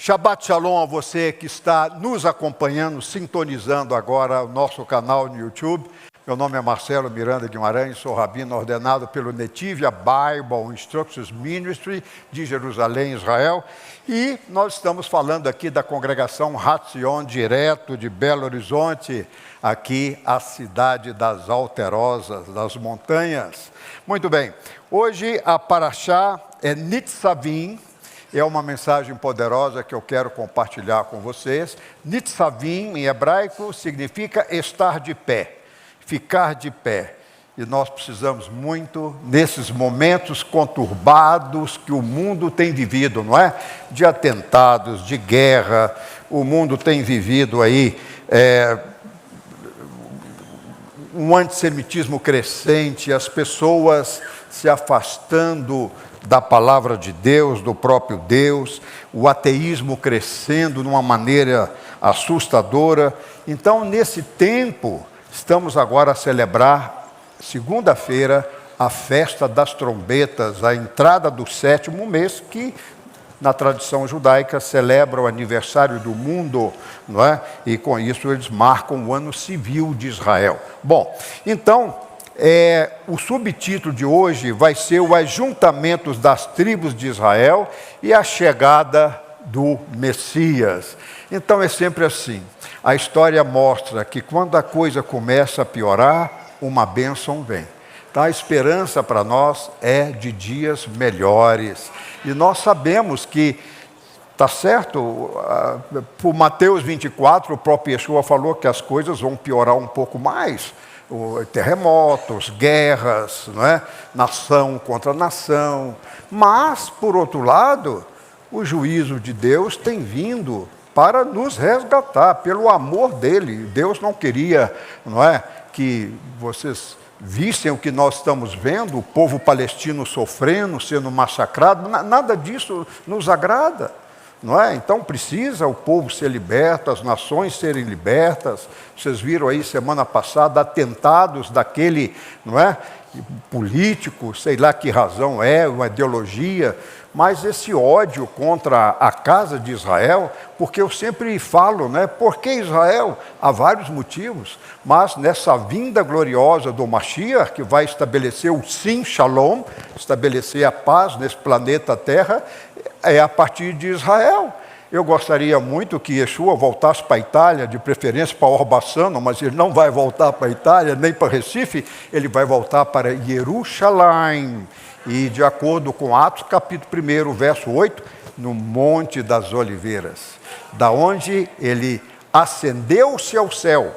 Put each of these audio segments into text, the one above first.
Shabbat Shalom a você que está nos acompanhando, sintonizando agora o nosso canal no YouTube. Meu nome é Marcelo Miranda Guimarães, sou rabino ordenado pelo Netivia Bible Instructions Ministry de Jerusalém, Israel. E nós estamos falando aqui da congregação Hatzion, direto de Belo Horizonte, aqui a cidade das Alterosas, das montanhas. Muito bem, hoje a Parashá é Nitzavim. É uma mensagem poderosa que eu quero compartilhar com vocês. Nitzavim, em hebraico, significa estar de pé, ficar de pé. E nós precisamos muito, nesses momentos conturbados que o mundo tem vivido, não é? De atentados, de guerra, o mundo tem vivido aí um antissemitismo crescente, as pessoas se afastando da palavra de Deus, do próprio Deus, o ateísmo crescendo de uma maneira assustadora. Então, nesse tempo, estamos agora a celebrar, segunda-feira, a festa das trombetas, a entrada do 7º mês, que na tradição judaica celebra o aniversário do mundo, não é? E com isso eles marcam o ano civil de Israel. Bom, então, o subtítulo de hoje vai ser o ajuntamento das tribos de Israel e a chegada do Messias. Então é sempre assim, a história mostra que quando a coisa começa a piorar, uma bênção vem. Então a esperança para nós é de dias melhores. E nós sabemos que, está certo, por Mateus 24, o próprio Yeshua falou que as coisas vão piorar um pouco mais. Terremotos, guerras, não é? Nação contra nação. Mas, por outro lado, o juízo de Deus tem vindo para nos resgatar, pelo amor dele. Deus não queria, não é, que vocês vissem o que nós estamos vendo, o povo palestino sofrendo, sendo massacrado. Nada disso nos agrada. Não é? Então precisa o povo ser liberto, as nações serem libertas. Vocês viram aí semana passada atentados daquele, não é, político, sei lá que razão é, uma ideologia, mas esse ódio contra a casa de Israel, porque eu sempre falo, né, por que Israel? Há vários motivos, mas nessa vinda gloriosa do Mashiach, que vai estabelecer o Sim Shalom, estabelecer a paz nesse planeta Terra, é a partir de Israel. Eu gostaria muito que Yeshua voltasse para a Itália, de preferência para Orbassano, mas ele não vai voltar para a Itália, nem para Recife, ele vai voltar para Jerusalém. E de acordo com Atos, capítulo 1, verso 8, no Monte das Oliveiras, da onde ele ascendeu-se ao céu.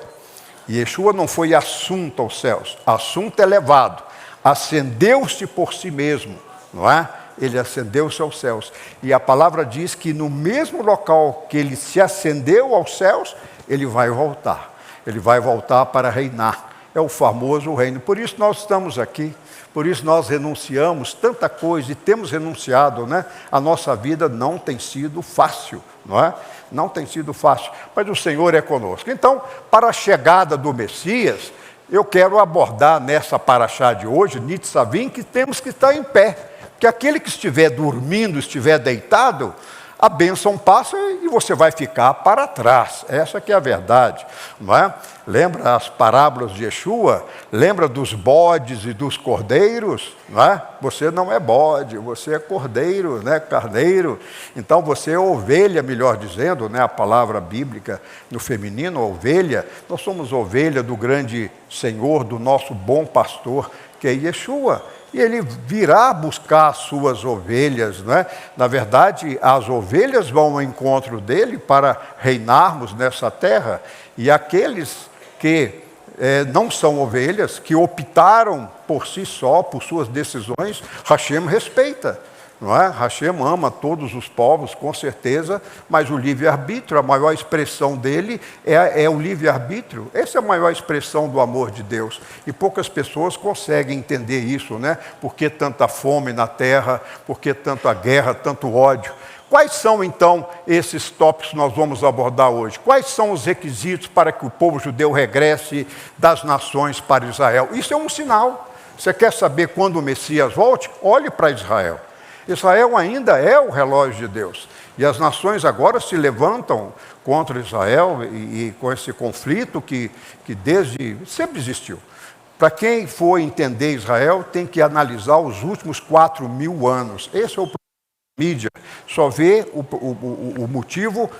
Yeshua não foi assunto aos céus, assunto elevado, ascendeu-se por si mesmo, não é? Ele ascendeu-se aos céus. E a palavra diz que no mesmo local que ele se ascendeu aos céus, ele vai voltar. Ele vai voltar para reinar. É o famoso reino. Por isso nós estamos aqui. Por isso nós renunciamos tanta coisa e temos renunciado, né? A nossa vida não tem sido fácil, não é? Não tem sido fácil. Mas o Senhor é conosco. Então, para a chegada do Messias, eu quero abordar nessa paraxá de hoje, Nitzavim, que temos que estar em pé. Que aquele que estiver dormindo, estiver deitado, a bênção passa e você vai ficar para trás. Essa que é a verdade, não é? Lembra as parábolas de Yeshua? Lembra dos bodes e dos cordeiros? Não é? Você não é bode, você é cordeiro, né? Carneiro. Então você é ovelha, melhor dizendo, né? A palavra bíblica no feminino, ovelha. Nós somos ovelha do grande Senhor, do nosso bom pastor, que é Yeshua. E ele virá buscar as suas ovelhas, não é? Na verdade, as ovelhas vão ao encontro dele para reinarmos nessa terra. E aqueles que não são ovelhas, que optaram por si só, por suas decisões, Hashem respeita. Não é? Hashem ama todos os povos, com certeza, mas o livre-arbítrio, a maior expressão dele é o livre-arbítrio. Essa é a maior expressão do amor de Deus. E poucas pessoas conseguem entender isso, né? Por que tanta fome na terra, por que tanta guerra, tanto ódio? Quais são, então, esses tópicos que nós vamos abordar hoje? Quais são os requisitos para que o povo judeu regresse das nações para Israel? Isso é um sinal. Você quer saber quando o Messias volte? Olhe para Israel. Israel ainda é o relógio de Deus. E as nações agora se levantam contra Israel e com esse conflito que desde sempre existiu. Para quem for entender Israel, tem que analisar os últimos 4.000 anos. Esse é o problema da mídia. Só vê o motivo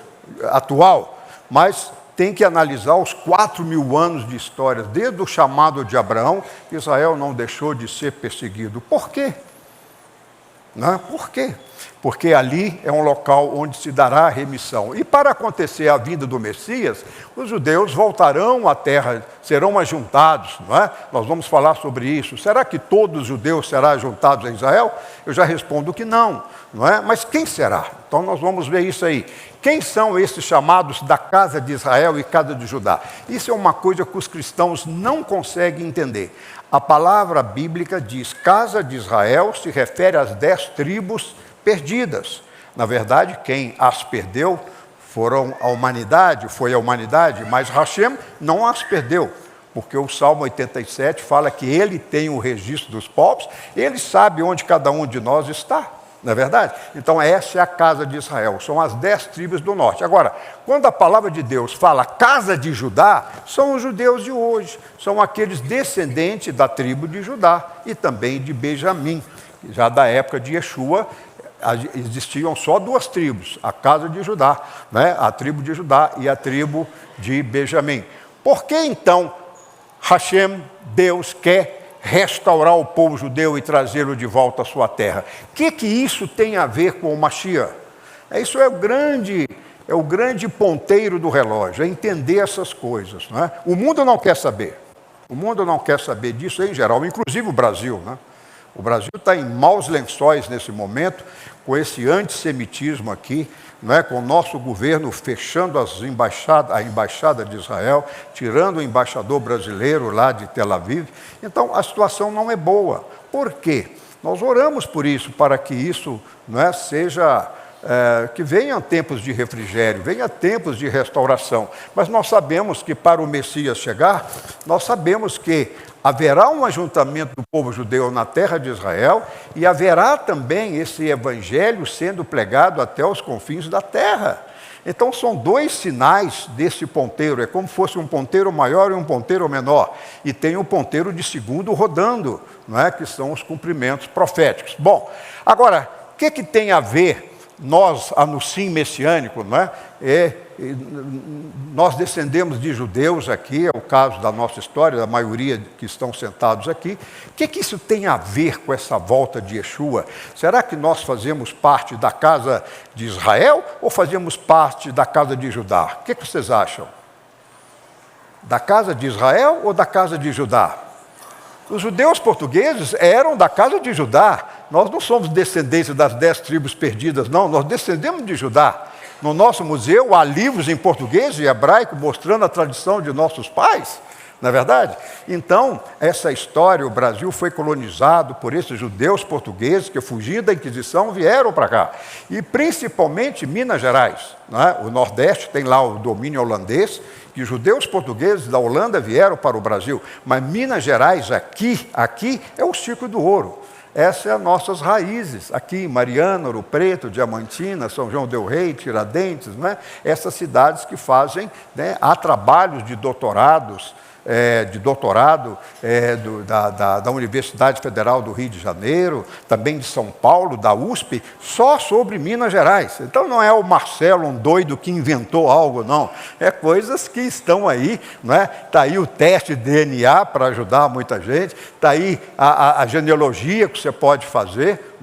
atual, mas tem que analisar os 4.000 anos de história. Desde o chamado de Abraão, Israel não deixou de ser perseguido. Por quê? Por quê? Porque ali é um local onde se dará a remissão. E para acontecer a vinda do Messias, os judeus voltarão à terra, serão ajuntados, não é? Nós vamos falar sobre isso. Será que todos os judeus serão ajuntados a Israel? Eu já respondo que não é? Mas quem será? Então nós vamos ver isso aí. Quem são esses chamados da casa de Israel e casa de Judá? Isso é uma coisa que os cristãos não conseguem entender. A palavra bíblica diz: casa de Israel se refere às 10 tribos perdidas. Na verdade, quem as perdeu foi a humanidade, mas Hashem não as perdeu, porque o Salmo 87 fala que ele tem o registro dos povos, ele sabe onde cada um de nós está, não é verdade? Então essa é a casa de Israel, são as 10 tribos do norte. Agora, quando a palavra de Deus fala casa de Judá, são os judeus de hoje, são aqueles descendentes da tribo de Judá e também de Benjamim. Já da época de Yeshua, existiam só 2 tribos, a casa de Judá, né? A tribo de Judá e a tribo de Benjamim. Por que então Hashem, Deus, quer restaurar o povo judeu e trazê-lo de volta à sua terra? O que isso tem a ver com o Mashiach? Isso é o grande ponteiro do relógio, é entender essas coisas, né? O mundo não quer saber. O mundo não quer saber disso em geral, inclusive o Brasil, né? O Brasil está em maus lençóis nesse momento, com esse antissemitismo aqui, com o nosso governo fechando a embaixada de Israel, tirando o embaixador brasileiro lá de Tel Aviv. Então, a situação não é boa. Por quê? Nós oramos por isso, para que isso seja... que venham tempos de refrigério, venham tempos de restauração. Mas nós sabemos que para o Messias chegar, nós sabemos que haverá um ajuntamento do povo judeu na terra de Israel e haverá também esse evangelho sendo pregado até os confins da terra. Então são 2 sinais desse ponteiro, é como se fosse um ponteiro maior e um ponteiro menor. E tem o ponteiro de segundo rodando, que são os cumprimentos proféticos. Bom, agora, o que tem a ver nós, anuncio messiânico, nós descendemos de judeus aqui, é o caso da nossa história, da maioria que estão sentados aqui. O que isso tem a ver com essa volta de Yeshua? Será que nós fazemos parte da casa de Israel ou fazemos parte da casa de Judá? O que vocês acham? Da casa de Israel ou da casa de Judá? Os judeus portugueses eram da casa de Judá. Nós não somos descendentes das 10 tribos perdidas, não. Nós descendemos de Judá. No nosso museu há livros em português e hebraico mostrando a tradição de nossos pais, não é verdade? Então, essa história, o Brasil foi colonizado por esses judeus portugueses que, fugindo da Inquisição, vieram para cá. E principalmente Minas Gerais. O Nordeste tem lá o domínio holandês, que judeus portugueses da Holanda vieram para o Brasil. Mas Minas Gerais, aqui é o ciclo do ouro. Essas são as nossas raízes, aqui, Mariana, Ouro Preto, Diamantina, São João del Rei, Tiradentes, essas cidades que fazem, há trabalhos de doutorado da Universidade Federal do Rio de Janeiro, também de São Paulo, da USP, só sobre Minas Gerais. Então não é o Marcelo, um doido que inventou algo, não. É coisas que estão aí, Está aí o teste de DNA para ajudar muita gente, está aí a genealogia que você pode fazer,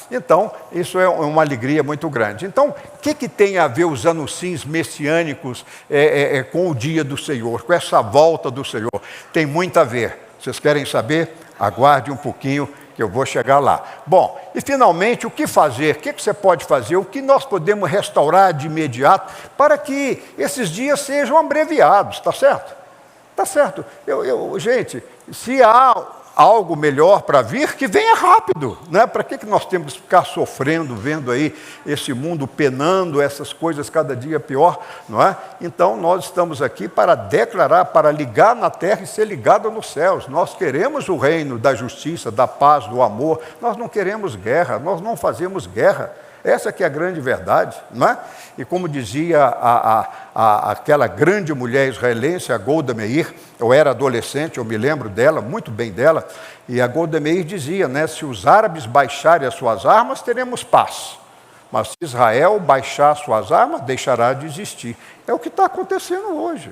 Então, isso é uma alegria muito grande. Então, o que tem a ver os anuncios messiânicos com o dia do Senhor, com essa volta do Senhor? Tem muito a ver. Vocês querem saber? Aguarde um pouquinho que eu vou chegar lá. Bom, e finalmente, o que fazer? O que você pode fazer? O que nós podemos restaurar de imediato para que esses dias sejam abreviados, está certo? Está certo. Gente, se há algo melhor para vir, que venha rápido, Para que nós temos que ficar sofrendo, vendo aí esse mundo penando, essas coisas cada dia pior, Então, nós estamos aqui para declarar, para ligar na terra e ser ligado nos céus. Nós queremos o reino da justiça, da paz, do amor. Nós não queremos guerra, nós não fazemos guerra. Essa que é a grande verdade, não é? E como dizia aquela grande mulher israelense, a Golda Meir, eu era adolescente, eu me lembro dela, muito bem dela, e a Golda Meir dizia, né, se os árabes baixarem as suas armas, teremos paz. Mas se Israel baixar suas armas, deixará de existir. É o que está acontecendo hoje.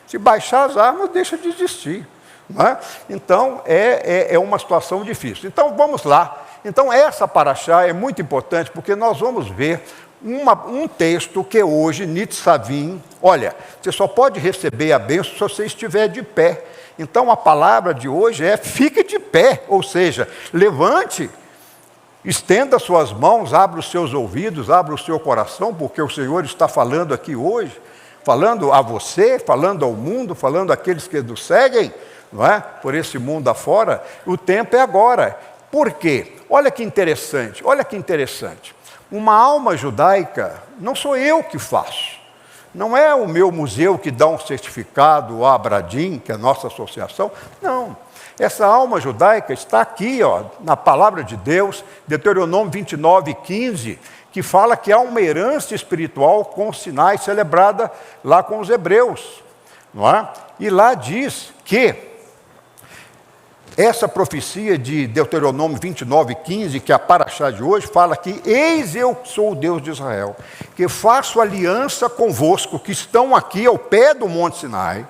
Se baixar as armas, deixa de existir. Não é? Então, é uma situação difícil. Então, vamos lá. Então, essa paraxá é muito importante, porque nós vamos ver um texto que hoje, Nitzavim, olha, você só pode receber a bênção se você estiver de pé. Então, a palavra de hoje é fique de pé, ou seja, levante, estenda suas mãos, abra os seus ouvidos, abra o seu coração, porque o Senhor está falando aqui hoje, falando a você, falando ao mundo, falando àqueles que nos seguem, não é? Por esse mundo afora, o tempo é agora. Por quê? Olha que interessante, olha que interessante. Uma alma judaica, não sou eu que faço. Não é o meu museu que dá um certificado, a Abradim, que é a nossa associação. Não. Essa alma judaica está aqui, ó, na palavra de Deus, Deuteronômio 29:15, que fala que há uma herança espiritual com os sinais celebrada lá com os hebreus. Não é? E lá diz que essa profecia de Deuteronômio 29:15, que é a paraxá de hoje, fala que eis eu sou o Deus de Israel, que faço aliança convosco, que estão aqui ao pé do Monte Sinai,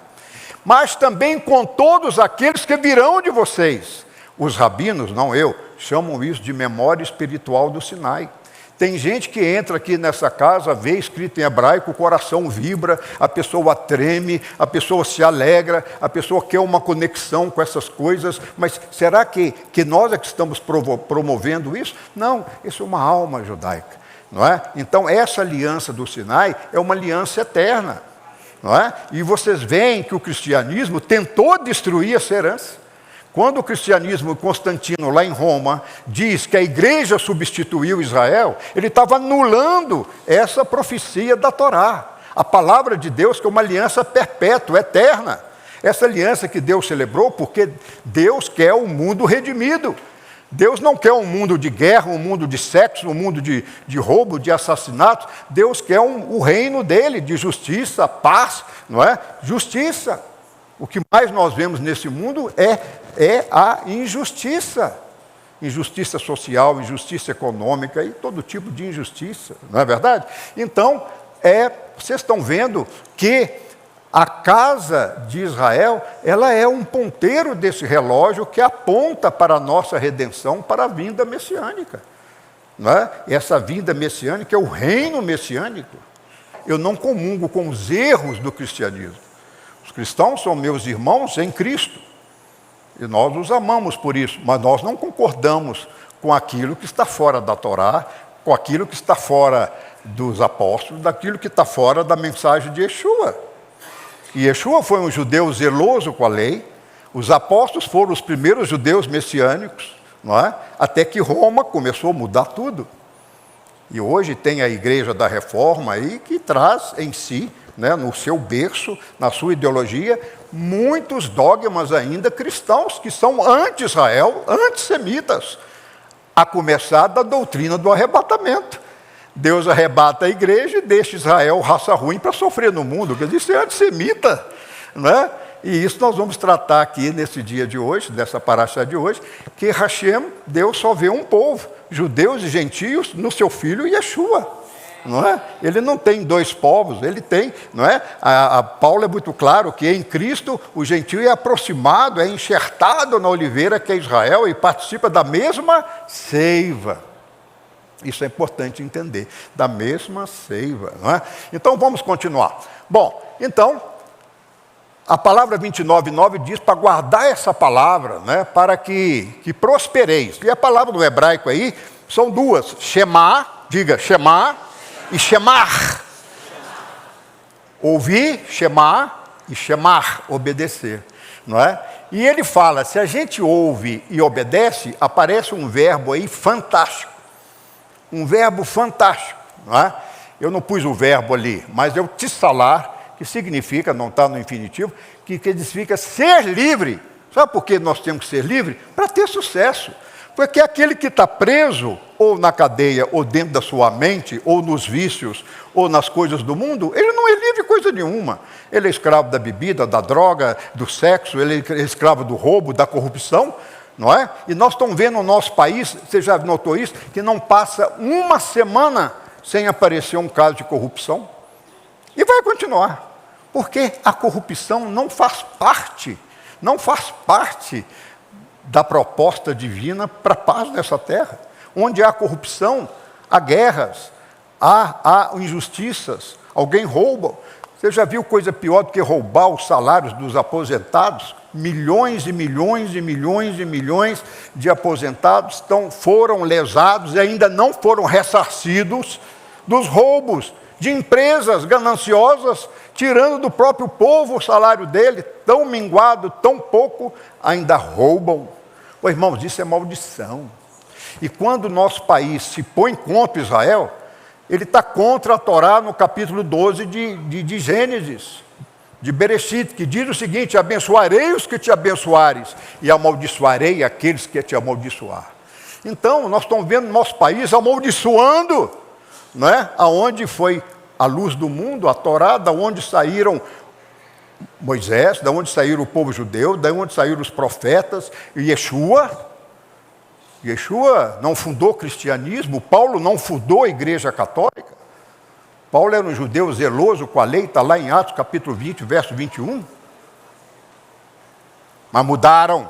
mas também com todos aqueles que virão de vocês. Os rabinos, não eu, chamam isso de memória espiritual do Sinai. Tem gente que entra aqui nessa casa, vê escrito em hebraico, o coração vibra, a pessoa treme, a pessoa se alegra, a pessoa quer uma conexão com essas coisas, mas será que nós é que estamos promovendo isso? Não, isso é uma alma judaica, não é? Então, essa aliança do Sinai é uma aliança eterna, não é? E vocês veem que o cristianismo tentou destruir essa herança. Quando o cristianismo, Constantino, lá em Roma, diz que a igreja substituiu Israel, ele estava anulando essa profecia da Torá. A palavra de Deus, que é uma aliança perpétua, eterna. Essa aliança que Deus celebrou, porque Deus quer um mundo redimido. Deus não quer um mundo de guerra, um mundo de sexo, um mundo de roubo, de assassinato. Deus quer o reino dele, de justiça, paz, não é? Justiça. O que mais nós vemos nesse mundo é a injustiça. Injustiça social, injustiça econômica e todo tipo de injustiça, não é verdade? Então, vocês estão vendo que a casa de Israel, ela é um ponteiro desse relógio que aponta para a nossa redenção, para a vinda messiânica. Não é? Essa vinda messiânica é o reino messiânico. Eu não comungo com os erros do cristianismo. Os cristãos são meus irmãos em Cristo. E nós os amamos por isso, mas nós não concordamos com aquilo que está fora da Torá, com aquilo que está fora dos apóstolos, daquilo que está fora da mensagem de Yeshua. E Yeshua foi um judeu zeloso com a lei, os apóstolos foram os primeiros judeus messiânicos, não é? Até que Roma começou a mudar tudo. E hoje tem a Igreja da Reforma aí que traz em si, né, no seu berço, na sua ideologia, muitos dogmas ainda cristãos que são anti-Israel, antissemitas, a começar da doutrina do arrebatamento. Deus arrebata a igreja e deixa Israel, raça ruim, para sofrer no mundo. Quer dizer, isso é antissemita, não é? E isso nós vamos tratar aqui nesse dia de hoje, dessa paraxá de hoje, que Hashem, Deus só vê um povo, judeus e gentios, no seu filho Yeshua. Não é? Ele não tem dois povos, ele tem, não é? Paulo é muito claro que em Cristo o gentio é aproximado, é enxertado na oliveira que é Israel e participa da mesma seiva. Isso é importante entender, da mesma seiva, não é? Então vamos continuar. Bom, então, a palavra 29:9 diz para guardar essa palavra, né, para que prospereis. E a palavra do hebraico aí são duas, Shema, diga Shema, e Shemar. Ouvir, Shema, e Shemar, obedecer, não é? E ele fala, se a gente ouve e obedece, aparece um verbo aí fantástico. Um verbo fantástico, não é? Eu não pus o verbo ali, mas é o tissalar, que significa, não está no infinitivo, que significa ser livre. Sabe por que nós temos que ser livres? Para ter sucesso. Porque aquele que está preso ou na cadeia, ou dentro da sua mente, ou nos vícios, ou nas coisas do mundo, ele não é livre coisa nenhuma. Ele é escravo da bebida, da droga, do sexo, ele é escravo do roubo, da corrupção, não é? E nós estamos vendo no nosso país, você já notou isso, que não passa uma semana sem aparecer um caso de corrupção. E vai continuar, porque a corrupção não faz parte da proposta divina para a paz nessa terra. Onde há corrupção, há guerras, há injustiças, alguém rouba. Você já viu coisa pior do que roubar os salários dos aposentados? Milhões e milhões e milhões e milhões de aposentados foram lesados e ainda não foram ressarcidos dos roubos de empresas gananciosas, tirando do próprio povo o salário dele, tão minguado, tão pouco, ainda roubam. Ô, irmãos, isso é maldição. E quando o nosso país se põe contra Israel, ele está contra a Torá no capítulo 12 de Gênesis, de Bereshit, que diz o seguinte: abençoarei os que te abençoares, e amaldiçoarei aqueles que te amaldiçoar. Então, nós estamos vendo o nosso país amaldiçoando, não é? Aonde foi a luz do mundo, a Torá, da onde saíram Moisés, da onde saíram o povo judeu, da onde saíram os profetas, e Yeshua não fundou o cristianismo, Paulo não fundou a igreja católica. Paulo era um judeu zeloso com a lei, está lá em Atos capítulo 20, verso 21. Mas mudaram,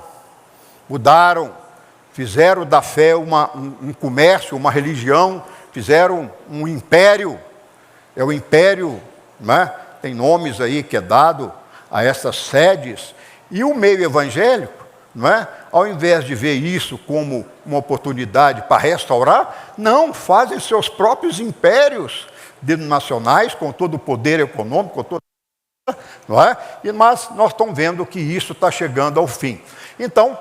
fizeram da fé um comércio, uma religião, fizeram um império. É o império, né? Tem nomes aí que é dado a essas sedes. E o meio evangélico, não é? Ao invés de ver isso como uma oportunidade para restaurar, não, fazem seus próprios impérios denominacionais, com todo o poder econômico, com todo, não é? Mas nós estamos vendo que isso está chegando ao fim. Então,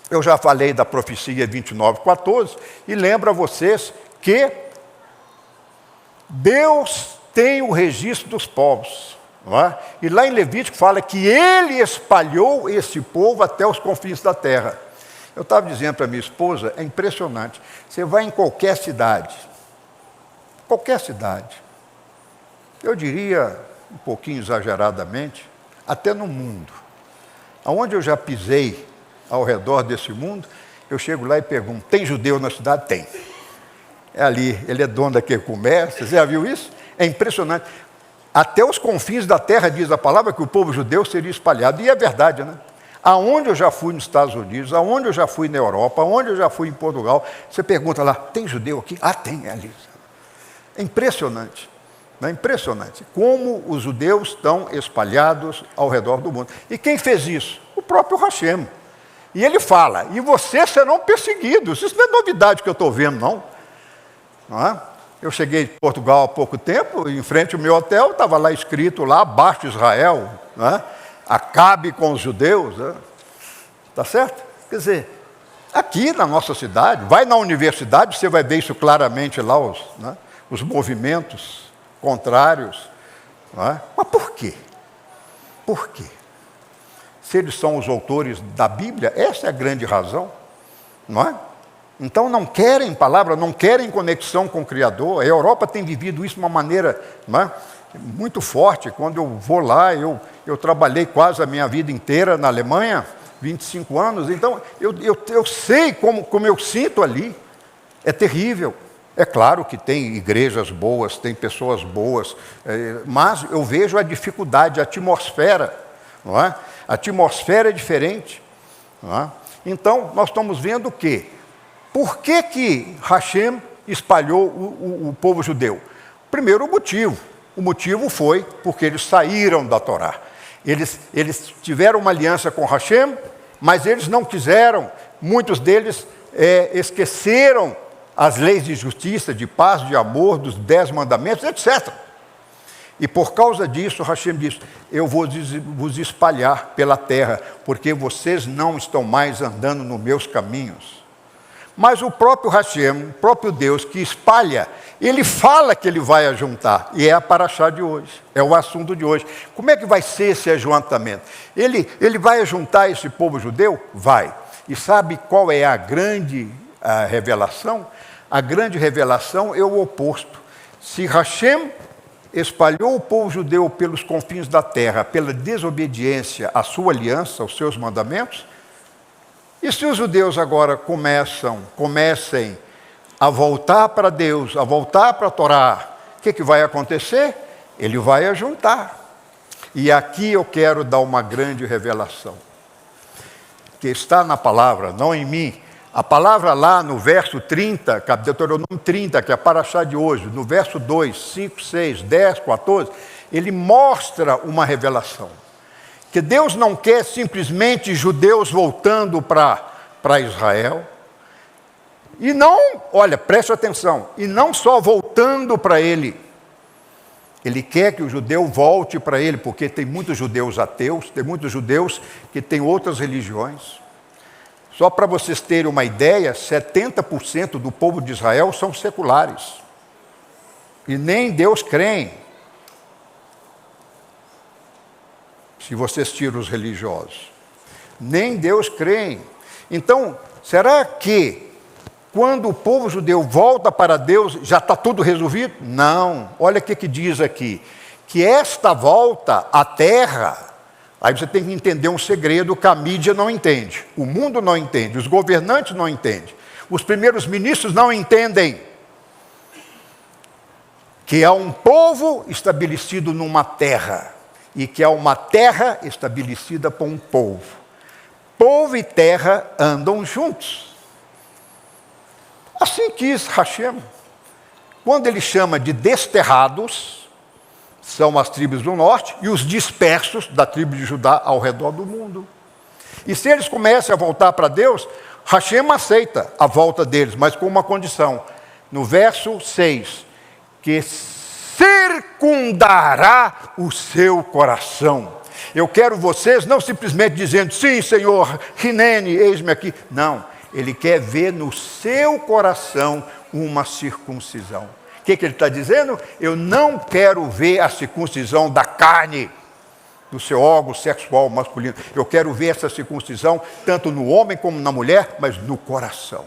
eu já falei da profecia 29:14, e lembro a vocês que Deus tem o registro dos povos. Não é? E lá em Levítico fala que ele espalhou esse povo até os confins da terra. Eu estava dizendo para minha esposa, é impressionante. Você vai em qualquer cidade, eu diria, um pouquinho exageradamente, até no mundo, aonde eu já pisei ao redor desse mundo, eu chego lá e pergunto: tem judeu na cidade? Tem. É ali, ele é dono daquele comércio, você já viu isso? É impressionante. Até os confins da terra, diz a palavra, que o povo judeu seria espalhado. E é verdade, né? Aonde eu já fui nos Estados Unidos, aonde eu já fui na Europa, aonde eu já fui em Portugal, você pergunta lá: tem judeu aqui? Ah, tem, é ali. É impressionante. É impressionante como os judeus estão espalhados ao redor do mundo. E quem fez isso? O próprio Hashem. E ele fala: e vocês serão perseguidos. Isso não é novidade que eu estou vendo, não é? Eu cheguei em Portugal há pouco tempo, em frente ao meu hotel, estava lá escrito, lá abaixo Israel, né? Acabe com os judeus, né? Tá certo? Quer dizer, aqui na nossa cidade, vai na universidade, você vai ver isso claramente lá, os movimentos contrários. Né? Mas por quê? Por quê? Se eles são os autores da Bíblia, essa é a grande razão, não é? Então não querem palavra, não querem conexão com o Criador. A Europa tem vivido isso de uma maneira, não é, muito forte. Quando eu vou lá, eu trabalhei quase a minha vida inteira na Alemanha, 25 anos, então eu sei como eu sinto ali. É terrível. É claro que tem igrejas boas, tem pessoas boas, mas eu vejo a dificuldade, a atmosfera, não é? A atmosfera é diferente. Não é? Então nós estamos vendo o quê? Por que Hashem espalhou o povo judeu? Primeiro o motivo foi porque eles saíram da Torá. Eles tiveram uma aliança com Hashem, mas eles não quiseram, muitos deles esqueceram as leis de justiça, de paz, de amor, dos 10 mandamentos, etc. E por causa disso, Hashem disse: eu vou vos espalhar pela terra, porque vocês não estão mais andando nos meus caminhos. Mas o próprio Hashem, o próprio Deus que espalha, ele fala que ele vai ajuntar. E é a paraxá de hoje, é o assunto de hoje. Como é que vai ser esse ajuntamento? Ele vai ajuntar esse povo judeu? Vai. E sabe qual é a grande revelação? A grande revelação é o oposto. Se Hashem espalhou o povo judeu pelos confins da terra, pela desobediência à sua aliança, aos seus mandamentos, e se os judeus agora comecem a voltar para Deus, a voltar para a Torá, o que vai acontecer? Ele vai ajuntar. E aqui eu quero dar uma grande revelação, que está na palavra, não em mim. A palavra lá no verso 30, Deuteronômio 30, que é a paraxá de hoje, no verso 2, 5, 6, 10, 14, ele mostra uma revelação. Que Deus não quer simplesmente judeus voltando para Israel. E não, olha, preste atenção, e não só voltando para Ele. Ele quer que o judeu volte para Ele, porque tem muitos judeus ateus, tem muitos judeus que têm outras religiões. Só para vocês terem uma ideia, 70% do povo de Israel são seculares. E nem em Deus creem. Se vocês tiram os religiosos. Nem em Deus creem. Então, será que quando o povo judeu volta para Deus, já está tudo resolvido? Não. Olha o que diz aqui. Que esta volta à terra, aí você tem que entender um segredo que a mídia não entende. O mundo não entende, os governantes não entendem. Os primeiros ministros não entendem. Que há um povo estabelecido numa terra. E que há uma terra estabelecida por um povo. Povo e terra andam juntos. Assim quis Hashem. Quando ele chama de desterrados, são as tribos do norte, e os dispersos da tribo de Judá ao redor do mundo. E se eles começam a voltar para Deus, Hashem aceita a volta deles, mas com uma condição. No verso 6, que circundará o seu coração. Eu quero vocês não simplesmente dizendo, sim, Senhor, Hinene, eis-me aqui. Não, Ele quer ver no seu coração uma circuncisão. O que ele está dizendo? Eu não quero ver a circuncisão da carne, do seu órgão sexual masculino. Eu quero ver essa circuncisão tanto no homem como na mulher, mas no coração.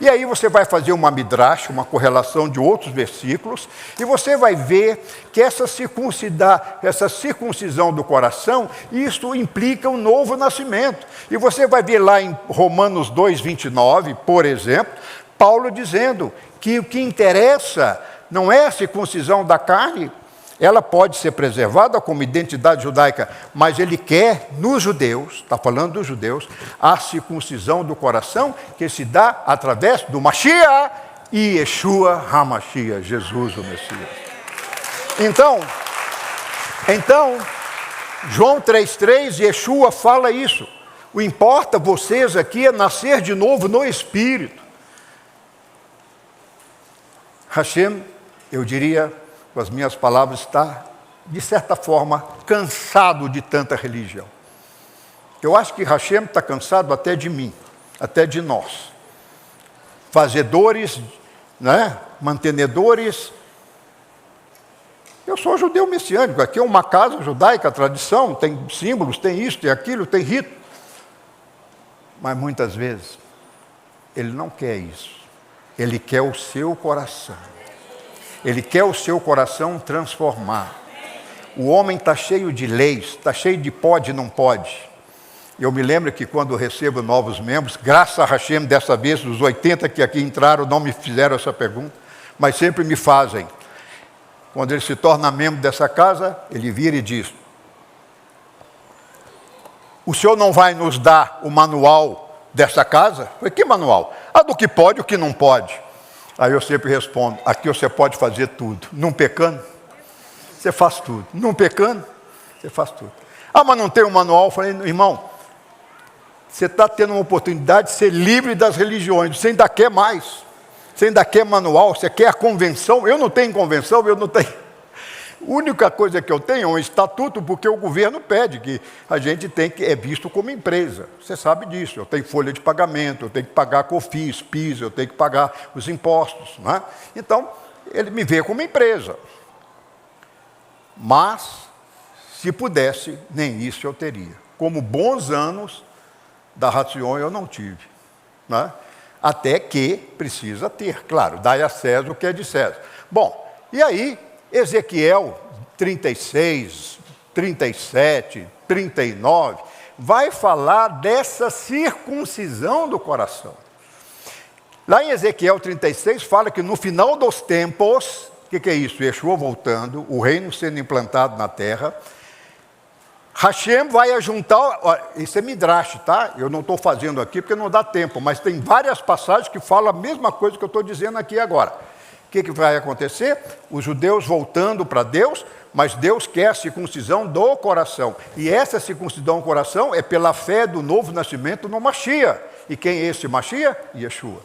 E aí você vai fazer uma midrash, uma correlação de outros versículos, e você vai ver que essa circuncisão do coração, isso implica um novo nascimento. E você vai ver lá em Romanos 2, 29, por exemplo, Paulo dizendo que o que interessa não é a circuncisão da carne, ela pode ser preservada como identidade judaica, mas ele quer nos judeus, está falando dos judeus, a circuncisão do coração que se dá através do Mashiach e Yeshua HaMashiach, Jesus o Messias. Então, João 3,3, Yeshua fala isso. O importa vocês aqui é nascer de novo no Espírito. Hashem, eu diria, com as minhas palavras, está, de certa forma, cansado de tanta religião. Eu acho que Hashem está cansado até de mim, até de nós. Fazedores, né? Mantenedores. Eu sou judeu messiânico, aqui é uma casa judaica, tradição, tem símbolos, tem isso, tem aquilo, tem rito. Mas muitas vezes, ele não quer isso. Ele quer o seu coração. Ele quer o seu coração transformar. O homem está cheio de leis, está cheio de pode e não pode. Eu me lembro que quando eu recebo novos membros, graças a Hashem, dessa vez, os 80 que aqui entraram não me fizeram essa pergunta, mas sempre me fazem. Quando ele se torna membro dessa casa, ele vira e diz, o senhor não vai nos dar o manual dessa casa? Eu falei, que manual? Do que pode e o que não pode. Aí eu sempre respondo, aqui você pode fazer tudo. Não pecando, você faz tudo. Não pecando, você faz tudo. Mas não tem um manual? Eu falei, irmão, você está tendo uma oportunidade de ser livre das religiões. Você ainda quer mais. Você ainda quer manual, você quer a convenção. Eu não tenho convenção, eu não tenho. A única coisa que eu tenho é um estatuto, porque o governo pede que a gente é visto como empresa. Você sabe disso. Eu tenho folha de pagamento, eu tenho que pagar COFINS, PIS, eu tenho que pagar os impostos. Não é? Então, ele me vê como empresa. Mas, se pudesse, nem isso eu teria. Como bons anos da Racion eu não tive. Não é? até que precisa ter, claro, dai a César o que é de César. Bom, e aí, Ezequiel 36, 37, 39, vai falar dessa circuncisão do coração. Lá em Ezequiel 36 fala que no final dos tempos, o que é isso? Yeshua voltando, o reino sendo implantado na terra, Hashem vai ajuntar, isso é Midrash, tá? Eu não estou fazendo aqui porque não dá tempo, mas tem várias passagens que falam a mesma coisa que eu estou dizendo aqui agora. O que vai acontecer? Os judeus voltando para Deus, mas Deus quer a circuncisão do coração. E essa circuncisão do coração é pela fé do novo nascimento no Mashiach. E quem é esse Mashiach? Yeshua.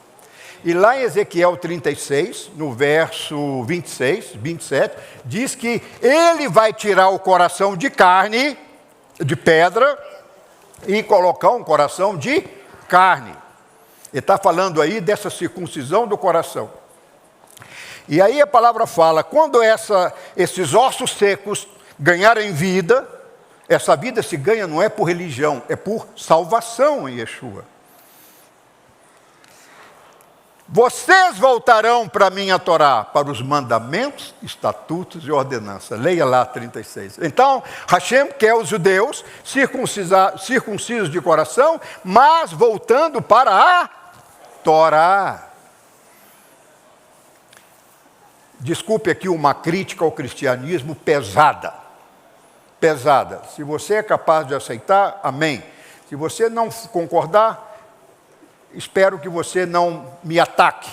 E lá em Ezequiel 36, no verso 26, 27, diz que ele vai tirar o coração de carne, de pedra, e colocar um coração de carne. Ele está falando aí dessa circuncisão do coração. E aí a palavra fala, quando esses ossos secos ganharem vida, essa vida se ganha não é por religião, é por salvação em Yeshua. Vocês voltarão para a minha Torá, para os mandamentos, estatutos e ordenanças. Leia lá 36. Então, Hashem quer os judeus circuncisos de coração, mas voltando para a Torá. Desculpe aqui uma crítica ao cristianismo pesada. Pesada. Se você é capaz de aceitar, amém. Se você não concordar, espero que você não me ataque.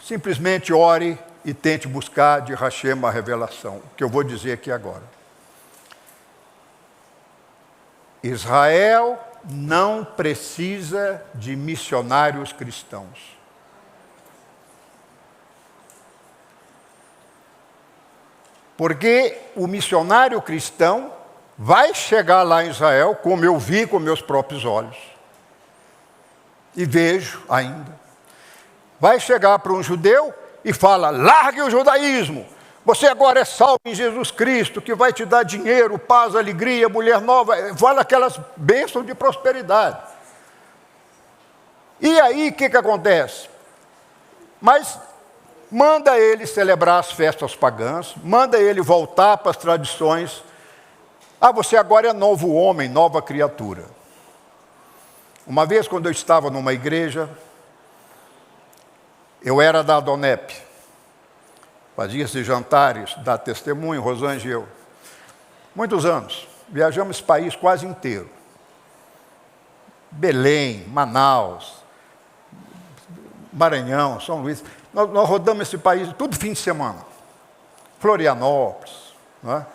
Simplesmente ore e tente buscar de Hashem a revelação, que eu vou dizer aqui agora. Israel não precisa de missionários cristãos. Porque o missionário cristão vai chegar lá em Israel, como eu vi com meus próprios olhos. E vejo ainda. Vai chegar para um judeu e fala, largue o judaísmo. Você agora é salvo em Jesus Cristo, que vai te dar dinheiro, paz, alegria, mulher nova. Fala aquelas bênçãos de prosperidade. E aí, o que acontece? Mas manda ele celebrar as festas pagãs, manda ele voltar para as tradições. Ah, você agora é novo homem, nova criatura. Uma vez, quando eu estava numa igreja, eu era da Adonep, fazia-se jantares, dá testemunho, Rosângela e eu. Muitos anos, viajamos esse país quase inteiro. Belém, Manaus, Maranhão, São Luís. Nós rodamos esse país todo fim de semana. Florianópolis, não é?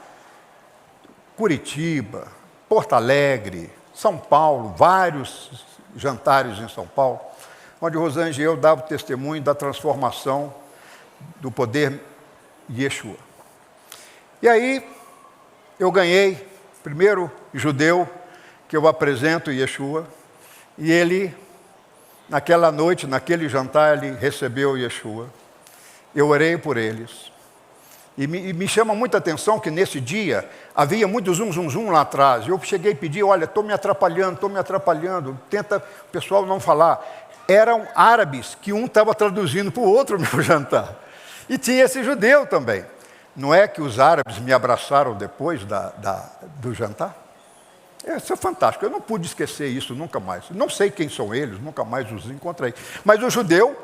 Curitiba, Porto Alegre, São Paulo, vários jantares em São Paulo, onde Rosângela e eu dava testemunho da transformação do poder de Yeshua. E aí, eu ganhei, primeiro judeu que eu apresento Yeshua, e ele, naquela noite, naquele jantar, ele recebeu Yeshua. Eu orei por eles. E me chama muita atenção que nesse dia havia muito zum lá atrás. Eu cheguei e pedi, olha, estou me atrapalhando, tenta o pessoal não falar. Eram árabes que um estava traduzindo para o outro o meu jantar. E tinha esse judeu também. Não é que os árabes me abraçaram depois do jantar? Isso é fantástico, eu não pude esquecer isso nunca mais. Não sei quem são eles, nunca mais os encontrei. Mas o judeu,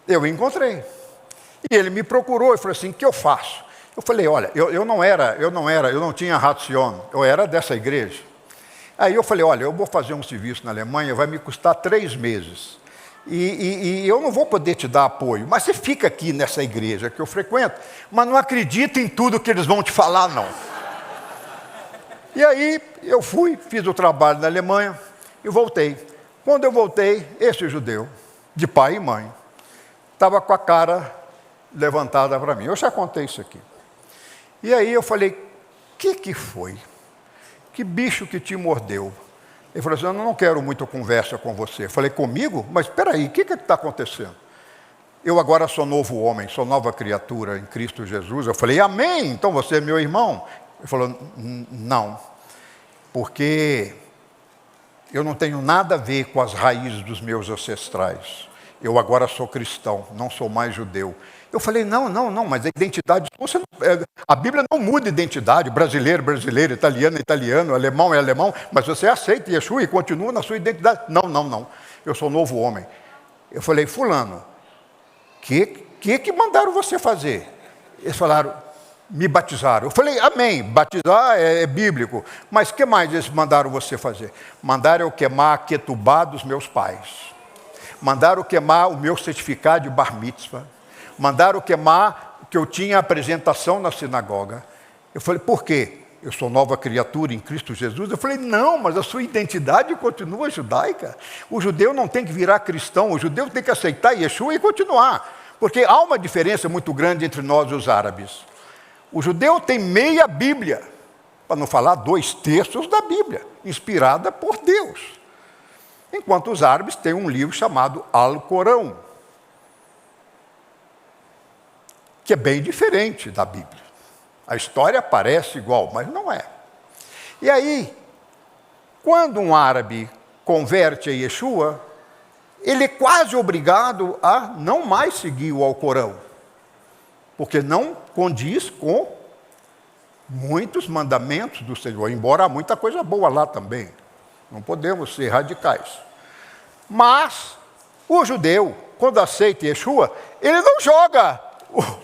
eu encontrei. E ele me procurou e falou assim, o que eu faço? Eu falei, olha, eu não tinha racion, eu era dessa igreja. Aí eu falei, olha, eu vou fazer um serviço na Alemanha, vai me custar 3 meses. E eu não vou poder te dar apoio, mas você fica aqui nessa igreja que eu frequento, mas não acredita em tudo que eles vão te falar, não. E aí eu fui, fiz o trabalho na Alemanha e voltei. Quando eu voltei, esse judeu, de pai e mãe, estava com a cara levantada para mim. Eu já contei isso aqui. E aí eu falei, o que foi? Que bicho que te mordeu? Ele falou assim, eu não quero muito conversa com você. Eu falei, comigo? Mas espera aí, o que está acontecendo? Eu agora sou novo homem, sou nova criatura em Cristo Jesus. Eu falei, amém, então você é meu irmão. Ele falou, não, porque eu não tenho nada a ver com as raízes dos meus ancestrais. Eu agora sou cristão, não sou mais judeu. Eu falei, não, mas a identidade, a Bíblia não muda identidade, brasileiro, italiano, italiano, alemão é alemão, mas você aceita Yeshua e continua na sua identidade. Não, eu sou novo homem. Eu falei, fulano, que mandaram você fazer? Eles falaram, me batizaram. Eu falei, amém, batizar é bíblico, mas o que mais eles mandaram você fazer? Mandaram eu queimar a ketubá dos meus pais. Mandaram queimar o meu certificado de bar mitzvah. Mandaram queimar que eu tinha apresentação na sinagoga. Eu falei, por quê? Eu sou nova criatura em Cristo Jesus. Eu falei, não, mas a sua identidade continua judaica. O judeu não tem que virar cristão, o judeu tem que aceitar Yeshua e continuar. Porque há uma diferença muito grande entre nós e os árabes. O judeu tem meia Bíblia, para não falar 2/3 da Bíblia, inspirada por Deus. Enquanto os árabes têm um livro chamado Alcorão, que é bem diferente da Bíblia. A história parece igual, mas não é. E aí, quando um árabe converte a Yeshua, ele é quase obrigado a não mais seguir o Alcorão, porque não condiz com muitos mandamentos do Senhor, embora há muita coisa boa lá também. Não podemos ser radicais. Mas o judeu, quando aceita Yeshua, ele não joga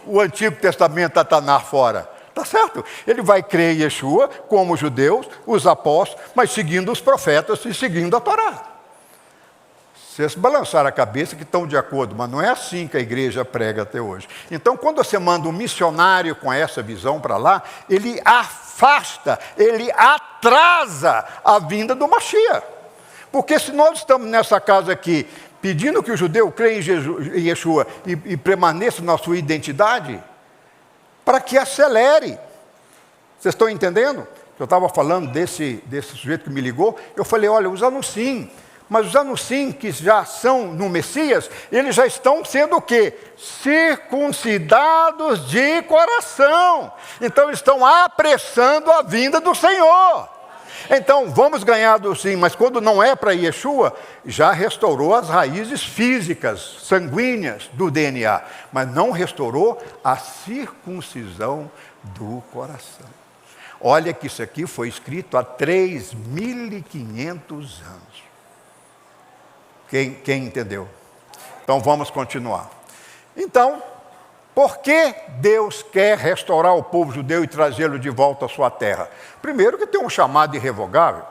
o Antigo Testamento, a Taná, fora. Está certo? Ele vai crer em Yeshua como os judeus, os apóstolos, mas seguindo os profetas e seguindo a Torá. Vocês balançaram a cabeça que estão de acordo, mas não é assim que a igreja prega até hoje. Então, quando você manda um missionário com essa visão para lá, ele afasta, ele atrasa a vinda do Mashiach. Porque se nós estamos nessa casa aqui, pedindo que o judeu creia em Yeshua e permaneça na sua identidade, para que acelere. Vocês estão entendendo? Eu estava falando desse sujeito que me ligou, eu falei, olha, os anunciem, mas os anunciem que já são no Messias, eles já estão sendo o quê? Circuncidados de coração. Então eles estão apressando a vinda do Senhor. Então, vamos ganhar do sim, mas quando não é para Yeshua, já restaurou as raízes físicas, sanguíneas do DNA, mas não restaurou a circuncisão do coração. Olha que isso aqui foi escrito há 3.500 anos. Quem entendeu? Então, vamos continuar. Então, por que Deus quer restaurar o povo judeu e trazê-lo de volta à sua terra? Primeiro que tem um chamado irrevogável.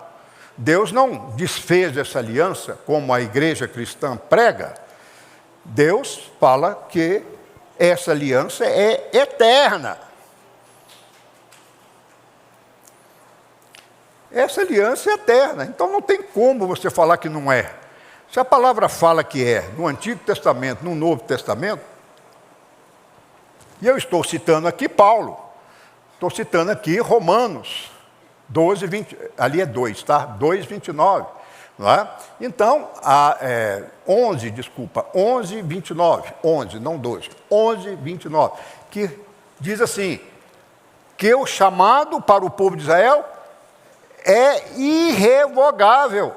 Deus não desfez essa aliança, como a igreja cristã prega. Deus fala que essa aliança é eterna. Essa aliança é eterna, então não tem como você falar que não é. Se a palavra fala que é, no Antigo Testamento, no Novo Testamento, e eu estou citando aqui Paulo, estou citando aqui Romanos 12, 20, ali é 2, tá? 2, 29, não é? Então, 11, 29, 11, não 12, 11, 29, que diz assim, que o chamado para o povo de Israel é irrevogável,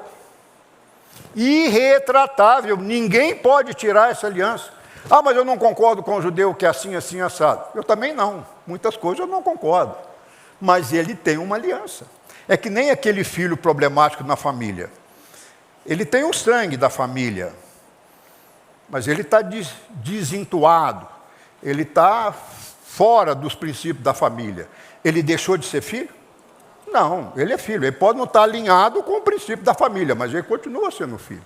irretratável, ninguém pode tirar essa aliança. Ah, mas eu não concordo com o judeu que é assim, assim, assado. Eu também não. Muitas coisas eu não concordo. Mas ele tem uma aliança. É que nem aquele filho problemático na família. Ele tem o sangue da família, mas ele está desentuado. Ele está fora dos princípios da família. Ele deixou de ser filho? Não, ele é filho. Ele pode não estar alinhado com o princípio da família, mas ele continua sendo filho.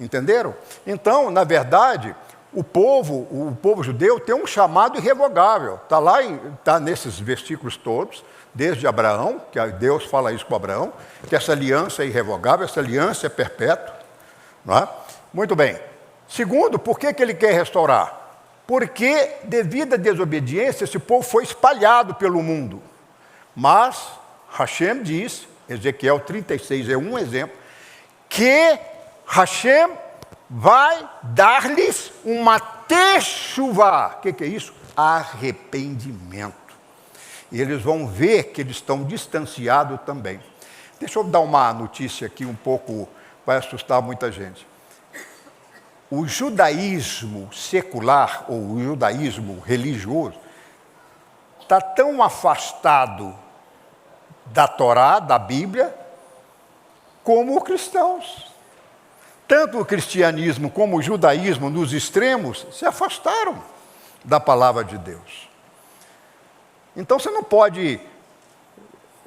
Entenderam? Então, na verdade, o povo judeu tem um chamado irrevogável. Está lá, está nesses versículos todos, desde Abraão, que Deus fala isso com Abraão, que essa aliança é irrevogável, essa aliança é perpétua. Não é? Muito bem. Segundo, por que ele quer restaurar? Porque, devido à desobediência, esse povo foi espalhado pelo mundo. Mas, Hashem diz, Ezequiel 36 é um exemplo, que Hashem vai dar-lhes uma techuvá. O que é isso? Arrependimento. E eles vão ver que eles estão distanciados também. Deixa eu dar uma notícia aqui um pouco, vai assustar muita gente. O judaísmo secular, ou o judaísmo religioso, está tão afastado da Torá, da Bíblia, como os cristãos. Tanto o cristianismo como o judaísmo, nos extremos, se afastaram da palavra de Deus. Então você não pode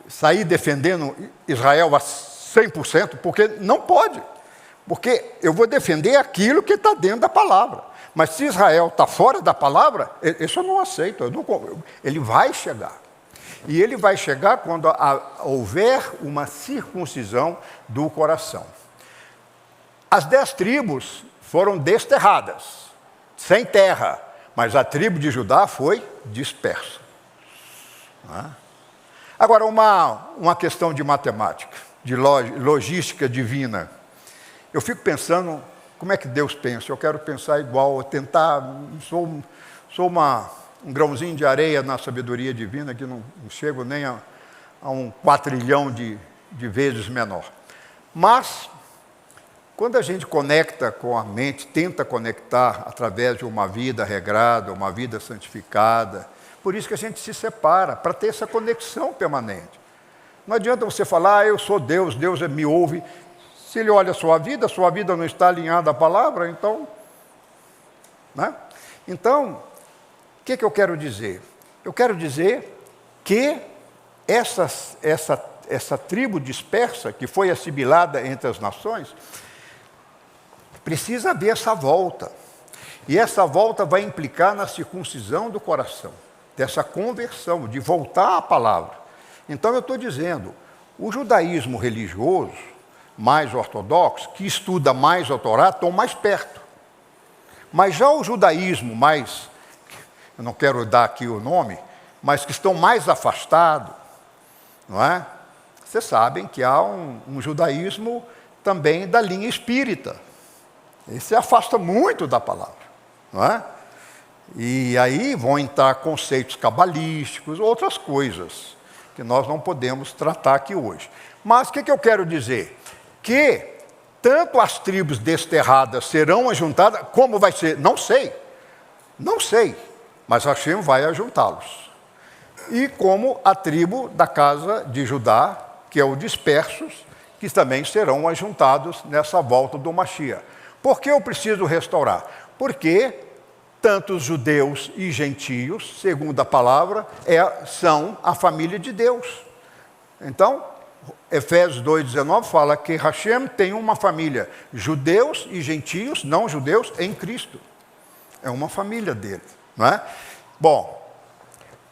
sair defendendo Israel a 100%, porque não pode. Porque eu vou defender aquilo que está dentro da palavra. Mas se Israel está fora da palavra, isso eu não aceito. Ele vai chegar. E ele vai chegar quando houver uma circuncisão do coração. As 10 tribos foram desterradas, sem terra, mas a tribo de Judá foi dispersa. Agora, uma questão de matemática, de logística divina. Eu fico pensando, como é que Deus pensa? Eu quero pensar igual, tentar, sou um grãozinho de areia na sabedoria divina, que não chego nem a um quatrilhão de vezes menor. Mas, quando a gente conecta com a mente, tenta conectar através de uma vida regrada, uma vida santificada, por isso que a gente se separa, para ter essa conexão permanente. Não adianta você falar, eu sou Deus, Deus me ouve. Se Ele olha a sua vida não está alinhada à palavra, então... Né? Então, o que eu quero dizer? Eu quero dizer que essa tribo dispersa, que foi assimilada entre as nações, precisa haver essa volta. E essa volta vai implicar na circuncisão do coração, dessa conversão, de voltar à palavra. Então eu estou dizendo, o judaísmo religioso, mais ortodoxo, que estuda mais a Torá, estão mais perto. Mas já o judaísmo mais, eu não quero dar aqui o nome, mas que estão mais afastados, não é? Vocês sabem que há um judaísmo também da linha espírita. Esse se afasta muito da palavra, não é? E aí vão entrar conceitos cabalísticos, outras coisas, que nós não podemos tratar aqui hoje. Mas o que eu quero dizer? Que tanto as tribos desterradas serão ajuntadas, como vai ser? Não sei, mas Hashem vai ajuntá-los. E como a tribo da casa de Judá, que é o dispersos, que também serão ajuntados nessa volta do Mashiach. Por que eu preciso restaurar? Porque tanto os judeus e gentios, segundo a palavra, são a família de Deus. Então, Efésios 2,19 fala que Hashem tem uma família, judeus e gentios, não judeus, em Cristo. É uma família dele, não é? Bom,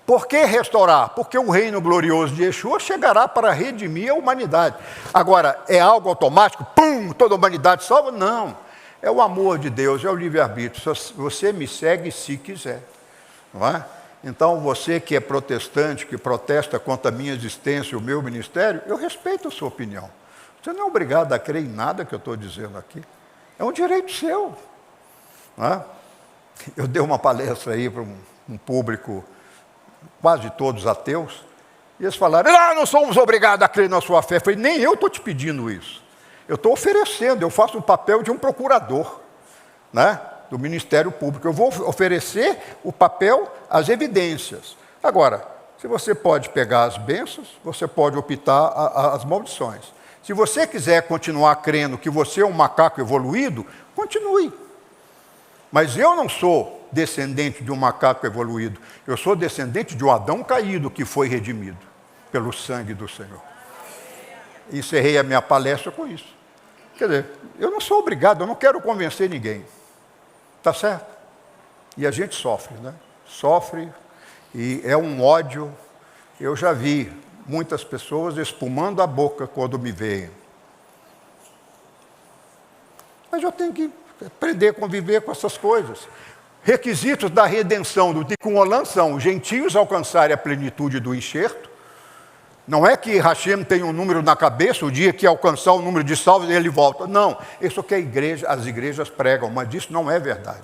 por que restaurar? Porque o reino glorioso de Yeshua chegará para redimir a humanidade. Agora, é algo automático? Pum, toda a humanidade salva? Não. É o amor de Deus, é o livre-arbítrio. Você me segue se quiser, não é? Então, você que é protestante, que protesta contra a minha existência e o meu ministério, eu respeito a sua opinião. Você não é obrigado a crer em nada que eu estou dizendo aqui. É um direito seu. Não é? Eu dei uma palestra aí para um público, quase todos ateus, e eles falaram, não somos obrigados a crer na sua fé. Eu falei, nem eu estou te pedindo isso. Eu estou oferecendo, eu faço o papel de um procurador, né, do Ministério Público. Eu vou oferecer o papel, as evidências. Agora, se você pode pegar as bênçãos, você pode optar as maldições. Se você quiser continuar crendo que você é um macaco evoluído, continue. Mas eu não sou descendente de um macaco evoluído. Eu sou descendente de um Adão caído que foi redimido pelo sangue do Senhor. Encerrei a minha palestra com isso. Quer dizer, eu não sou obrigado, eu não quero convencer ninguém. Está certo? E a gente sofre, né? Sofre, e é um ódio. Eu já vi muitas pessoas espumando a boca quando me veem. Mas eu tenho que aprender a conviver com essas coisas. Requisitos da redenção do Tikkun Olam são gentios alcançarem a plenitude do enxerto. Não é que Hashem tem um número na cabeça, o dia que alcançar o número de salvos, ele volta. Não, isso que as igrejas pregam, mas isso não é verdade.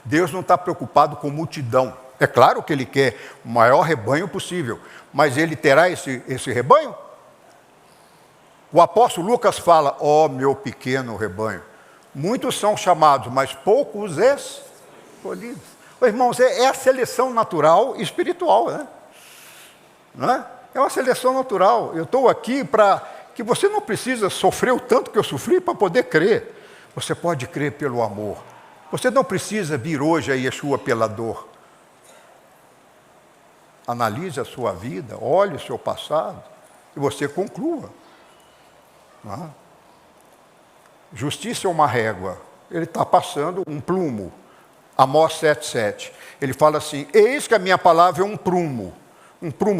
Deus não está preocupado com multidão. É claro que Ele quer o maior rebanho possível, mas Ele terá esse rebanho? O apóstolo Lucas fala, ó meu pequeno rebanho, muitos são chamados, mas poucos escolhidos. Irmãos, é a seleção natural e espiritual, né? Não é? É uma seleção natural. Eu estou aqui para que você não precisa sofrer o tanto que eu sofri para poder crer. Você pode crer pelo amor. Você não precisa vir hoje a Yeshua pela dor. Analise a sua vida, olhe o seu passado e você conclua. Não é? Justiça é uma régua. Ele está passando um plumo. Amós 7,7. Ele fala assim, eis que a minha palavra é um prumo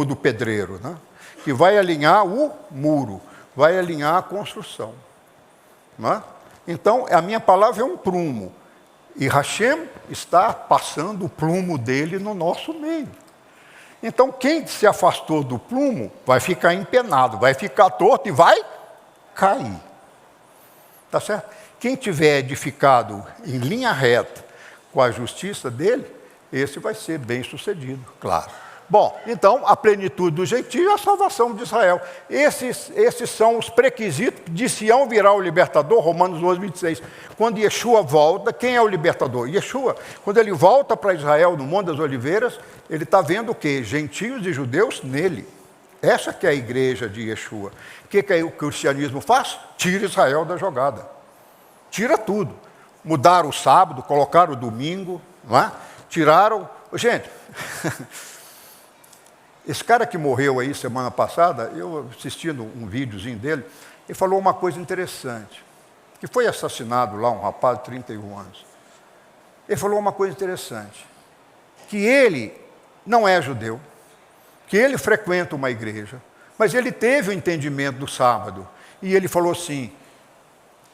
do pedreiro, né? Que vai alinhar o muro, vai alinhar a construção. Não é? Então, a minha palavra é um prumo. E Hashem está passando o plumo dele no nosso meio. Então, quem se afastou do plumo vai ficar empenado, vai ficar torto e vai cair. Tá certo? Quem tiver edificado em linha reta com a justiça dele, esse vai ser bem sucedido, claro. Bom, então, a plenitude do gentio é a salvação de Israel. Esses são os pré-requisitos. De Sião virá o libertador, Romanos 12, 26. Quando Yeshua volta, quem é o libertador? Yeshua. Quando ele volta para Israel, no Monte das Oliveiras, ele está vendo o quê? Gentios e judeus nele. Essa que é a igreja de Yeshua. O que o cristianismo faz? Tira Israel da jogada. Tira tudo. Mudaram o sábado, colocaram o domingo, não é? Tiraram... Gente... Esse cara que morreu aí semana passada, eu assistindo um videozinho dele, ele falou uma coisa interessante, que foi assassinado lá um rapaz de 31 anos. Ele falou uma coisa interessante, que ele não é judeu, que ele frequenta uma igreja, mas ele teve o entendimento do sábado. E ele falou assim,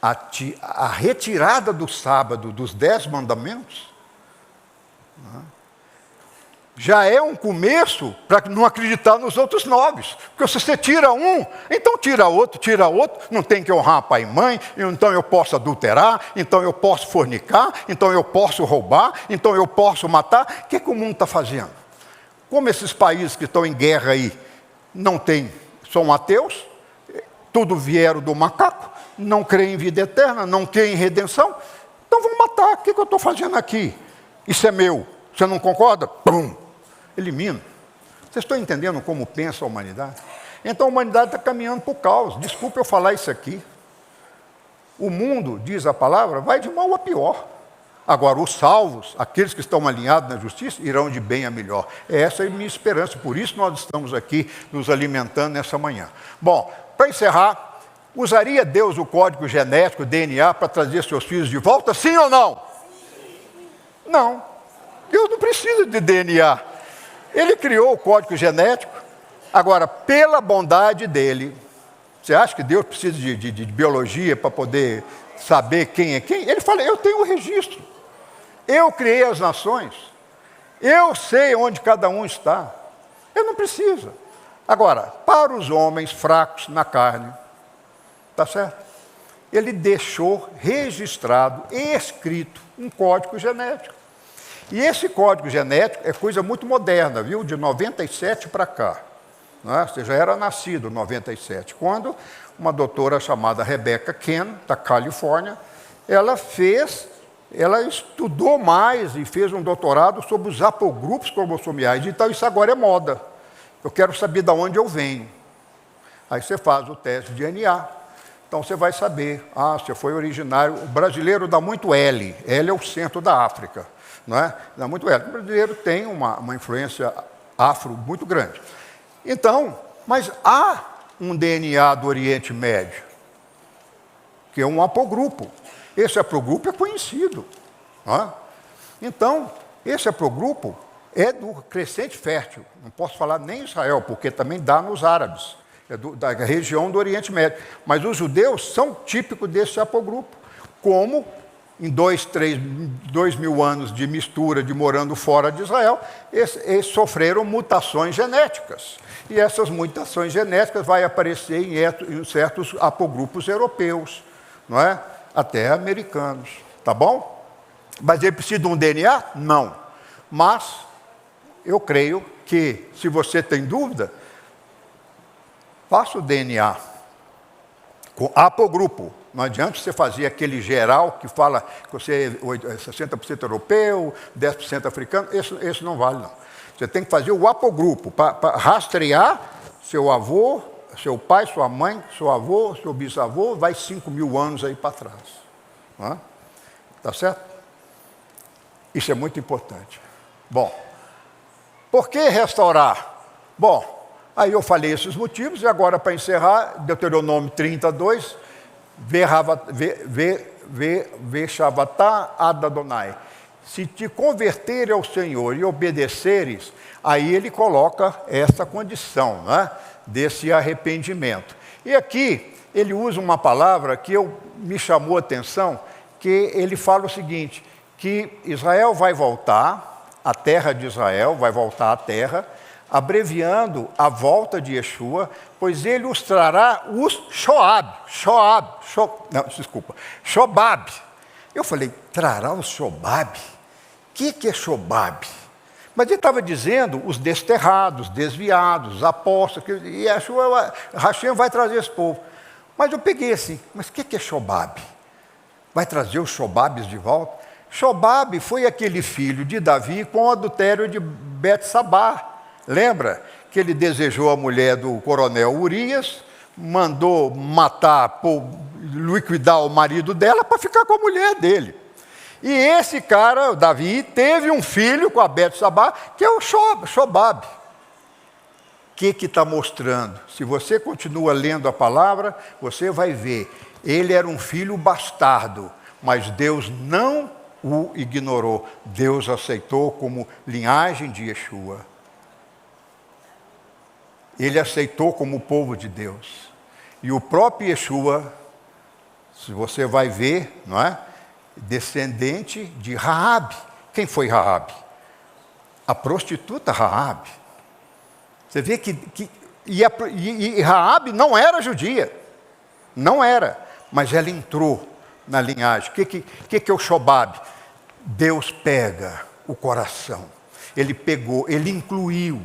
a retirada do sábado dos 10 mandamentos, já é um começo para não acreditar nos outros 9. Porque se você tira um, então tira outro, não tem que honrar pai e mãe, então eu posso adulterar, então eu posso fornicar, então eu posso roubar, então eu posso matar. O que o mundo está fazendo? Como esses países que estão em guerra aí não têm, são ateus, tudo vieram do macaco, não creem em vida eterna, não creem em redenção, então vão matar. O que eu estou fazendo aqui? Isso é meu. Você não concorda? Pum! Elimina. Vocês estão entendendo como pensa a humanidade? Então a humanidade está caminhando para o caos. Desculpe eu falar isso aqui. O mundo, diz a palavra, vai de mal a pior. Agora, os salvos, aqueles que estão alinhados na justiça, irão de bem a melhor. Essa é a minha esperança. Por isso nós estamos aqui nos alimentando nessa manhã. Bom, para encerrar, usaria Deus o código genético, DNA, para trazer seus filhos de volta? Sim ou não? Não. Deus não precisa de DNA. Ele criou o código genético. Agora, pela bondade dele, você acha que Deus precisa de biologia para poder saber quem é quem? Ele fala, eu tenho o registro. Eu criei as nações. Eu sei onde cada um está. Eu não preciso. Agora, para os homens fracos na carne, tá certo? Ele deixou registrado, escrito, um código genético. E esse código genético é coisa muito moderna, viu? De 97 para cá. Né? Você já era nascido em 97, quando uma doutora chamada Rebecca Ken, da Califórnia, ela estudou mais e fez um doutorado sobre os haplogrupos cromossomiais. Então, isso agora é moda. Eu quero saber de onde eu venho. Aí você faz o teste de DNA. Então, você vai saber, você foi originário. O brasileiro dá muito L. L é o centro da África. Não é? Dá muito L. O brasileiro tem uma influência afro muito grande. Então, mas há um DNA do Oriente Médio, que é um haplogrupo. Esse haplogrupo é conhecido. Não é? Então, esse haplogrupo é do crescente fértil. Não posso falar nem Israel, porque também dá nos árabes. É da região do Oriente Médio. Mas os judeus são típicos desse haplogrupo. Como em 2.000 anos de mistura, de morando fora de Israel, eles sofreram mutações genéticas. E essas mutações genéticas vão aparecer em certos haplogrupos europeus, não é? Até americanos, tá bom? Mas ele precisa de um DNA? Não. Mas eu creio que, se você tem dúvida, faça o DNA. Apogrupo. Não adianta você fazer aquele geral que fala que você é 60% europeu, 10% africano. Esse não vale, não. Você tem que fazer o apogrupo, para rastrear seu avô, seu pai, sua mãe, seu avô, seu bisavô, vai 5.000 anos aí para trás. Não é? Tá certo? Isso é muito importante. Bom, por que restaurar? Bom, aí eu falei esses motivos, e agora para encerrar, Deuteronômio 32, Veshavatá ad Adonai. Se te converteres ao Senhor e obedeceres, aí ele coloca essa condição, né, desse arrependimento. E aqui ele usa uma palavra que me chamou a atenção, que ele fala o seguinte, que Israel vai voltar, a terra de Israel vai voltar à terra, abreviando a volta de Yeshua, pois ele os trará os Shobab. Eu falei, trará os Shobab? O que é Shobab? Mas ele estava dizendo os desterrados, desviados, os apóstolos, e Hashem vai trazer esse povo. Mas eu peguei assim, mas o que é Shobab? Vai trazer os Shobabes de volta? Shobab foi aquele filho de Davi com o adultério de Betsabá. Lembra que ele desejou a mulher do coronel Urias, mandou matar, liquidar o marido dela para ficar com a mulher dele. E esse cara, Davi, teve um filho com a Betsabá, que é o Shobab. O que está mostrando? Se você continua lendo a palavra, você vai ver. Ele era um filho bastardo, mas Deus não o ignorou. Deus aceitou como linhagem de Yeshua. Ele aceitou como povo de Deus. E o próprio Yeshua, se você vai ver, não é? Descendente de Raabe. Quem foi Raabe? A prostituta Raabe. Você vê que Raabe não era judia. Não era. Mas ela entrou na linhagem. O que é o Shobab? Deus pega o coração. Ele pegou, ele incluiu.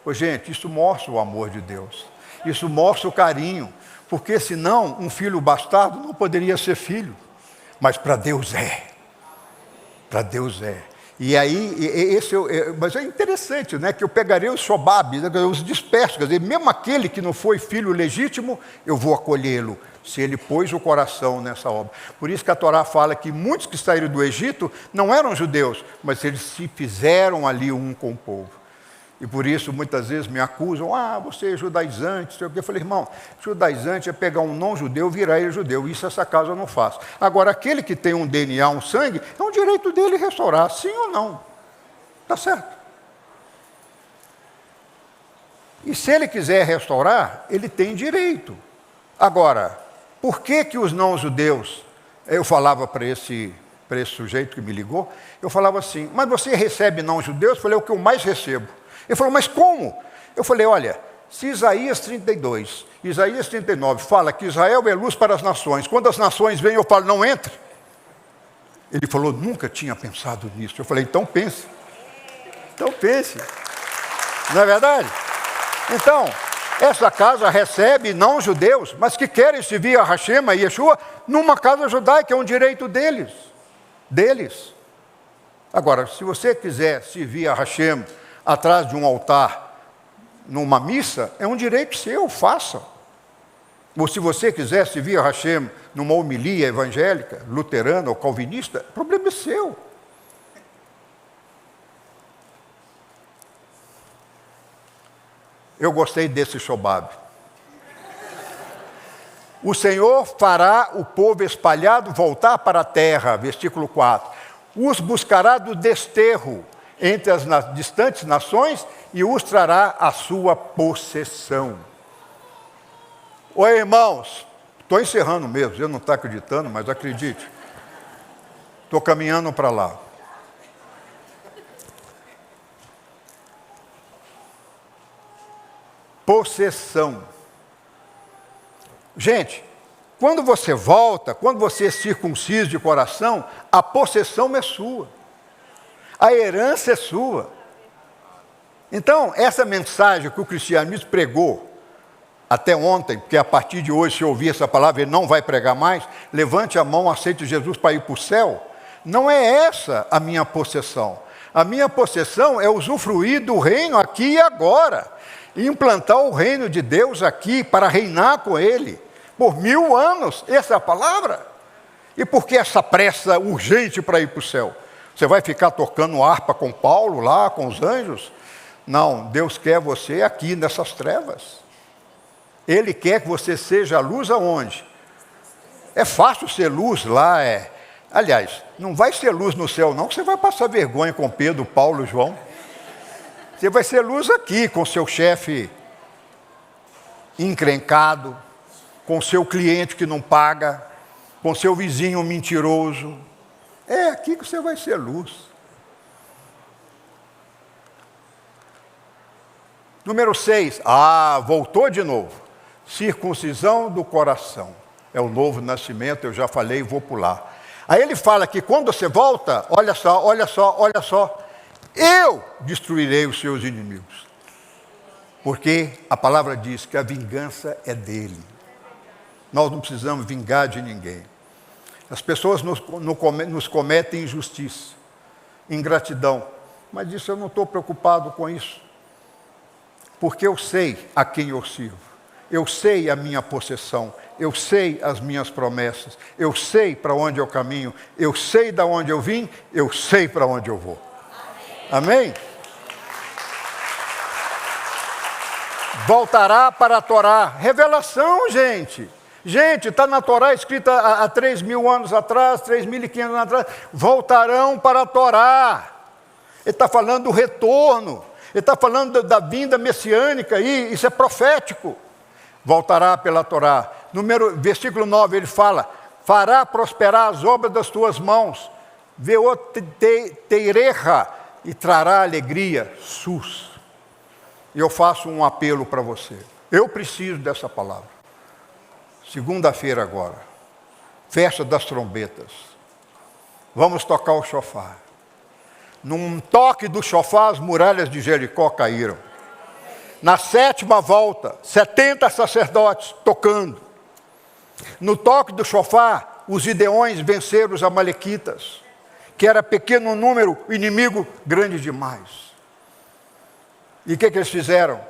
Gente, isso mostra o amor de Deus. Isso mostra o carinho. Porque senão um filho bastardo não poderia ser filho. Mas para Deus é. Para Deus é. E aí, mas é interessante, né? Que eu pegarei os Shobab, os dispersos. Quer dizer, mesmo aquele que não foi filho legítimo, eu vou acolhê-lo, se ele pôs o coração nessa obra. Por isso que a Torá fala que muitos que saíram do Egito não eram judeus, mas eles se fizeram ali um com o povo. E por isso, muitas vezes, me acusam, você é judaizante, sei o quê. Eu falei, irmão, judaizante é pegar um não-judeu e virar ele judeu. Isso essa casa eu não faço. Agora, aquele que tem um DNA, um sangue, é um direito dele restaurar, sim ou não. Está certo? E se ele quiser restaurar, ele tem direito. Agora, por que os não-judeus, eu falava para esse sujeito que me ligou, eu falava assim, mas você recebe não-judeus? Eu falei, é o que eu mais recebo. Ele falou, mas como? Eu falei, olha, se Isaías 32, Isaías 39 fala que Israel é luz para as nações, quando as nações vêm eu falo, não entre. Ele falou, nunca tinha pensado nisso. Eu falei, então pense. Então pense. Não é verdade? Então, essa casa recebe não judeus, mas que querem servir a Hashem e Yeshua numa casa judaica, é um direito deles. Agora, se você quiser servir a Hashem atrás de um altar, numa missa, é um direito seu, faça. Ou se você quiser servir a Hashem numa homilia evangélica, luterana ou calvinista, o problema é seu. Eu gostei desse Shobab. O Senhor fará o povo espalhado voltar para a terra, versículo 4. Os buscará do desterro entre as distantes nações e os trará à sua possessão. Oi, irmãos, estou encerrando mesmo, eu não estou acreditando, mas acredite. Estou caminhando para lá. Possessão. Gente, quando você volta, quando você circuncisa de coração, a possessão é sua. A herança é sua. Então, essa mensagem que o cristianismo pregou até ontem, porque a partir de hoje, se ouvir essa palavra, ele não vai pregar mais, levante a mão, aceite Jesus para ir para o céu. Não é essa a minha possessão. A minha possessão é usufruir do reino aqui e agora. E implantar o reino de Deus aqui para reinar com Ele por 1000 anos. Essa é a palavra. E por que essa pressa urgente para ir para o céu? Você vai ficar tocando harpa com Paulo lá, com os anjos? Não, Deus quer você aqui nessas trevas. Ele quer que você seja a luz aonde? É fácil ser luz lá, Aliás, não vai ser luz no céu não, que você vai passar vergonha com Pedro, Paulo, João. Você vai ser luz aqui, com seu chefe encrencado, com seu cliente que não paga, com seu vizinho mentiroso. É aqui que você vai ser luz. Número 6. Voltou de novo. Circuncisão do coração. É o novo nascimento, eu já falei, vou pular. Aí ele fala que quando você volta, olha só, eu destruirei os seus inimigos. Porque a palavra diz que a vingança é dele. Nós não precisamos vingar de ninguém. As pessoas nos cometem injustiça, ingratidão. Mas isso eu não estou preocupado com isso. Porque eu sei a quem eu sirvo. Eu sei a minha possessão, eu sei as minhas promessas, eu sei para onde eu caminho, eu sei de onde eu vim, eu sei para onde eu vou. Amém? Amém? Voltará para a Torá. Revelação, gente. Gente, está na Torá escrita há 3.000 anos atrás, 3.500 anos atrás. Voltarão para a Torá. Ele está falando do retorno. Ele está falando da vinda messiânica aí. Isso é profético. Voltará pela Torá. Versículo 9, ele fala: fará prosperar as obras das tuas mãos, veoteireja, e trará alegria, sus. E eu faço um apelo para você. Eu preciso dessa palavra. Segunda-feira agora, festa das trombetas. Vamos tocar o chofar. Num toque do chofar, as muralhas de Jericó caíram. Na 7ª volta, 70 sacerdotes tocando. No toque do chofar, os gideões venceram os amalequitas, que era pequeno número, inimigo grande demais. E o que eles fizeram?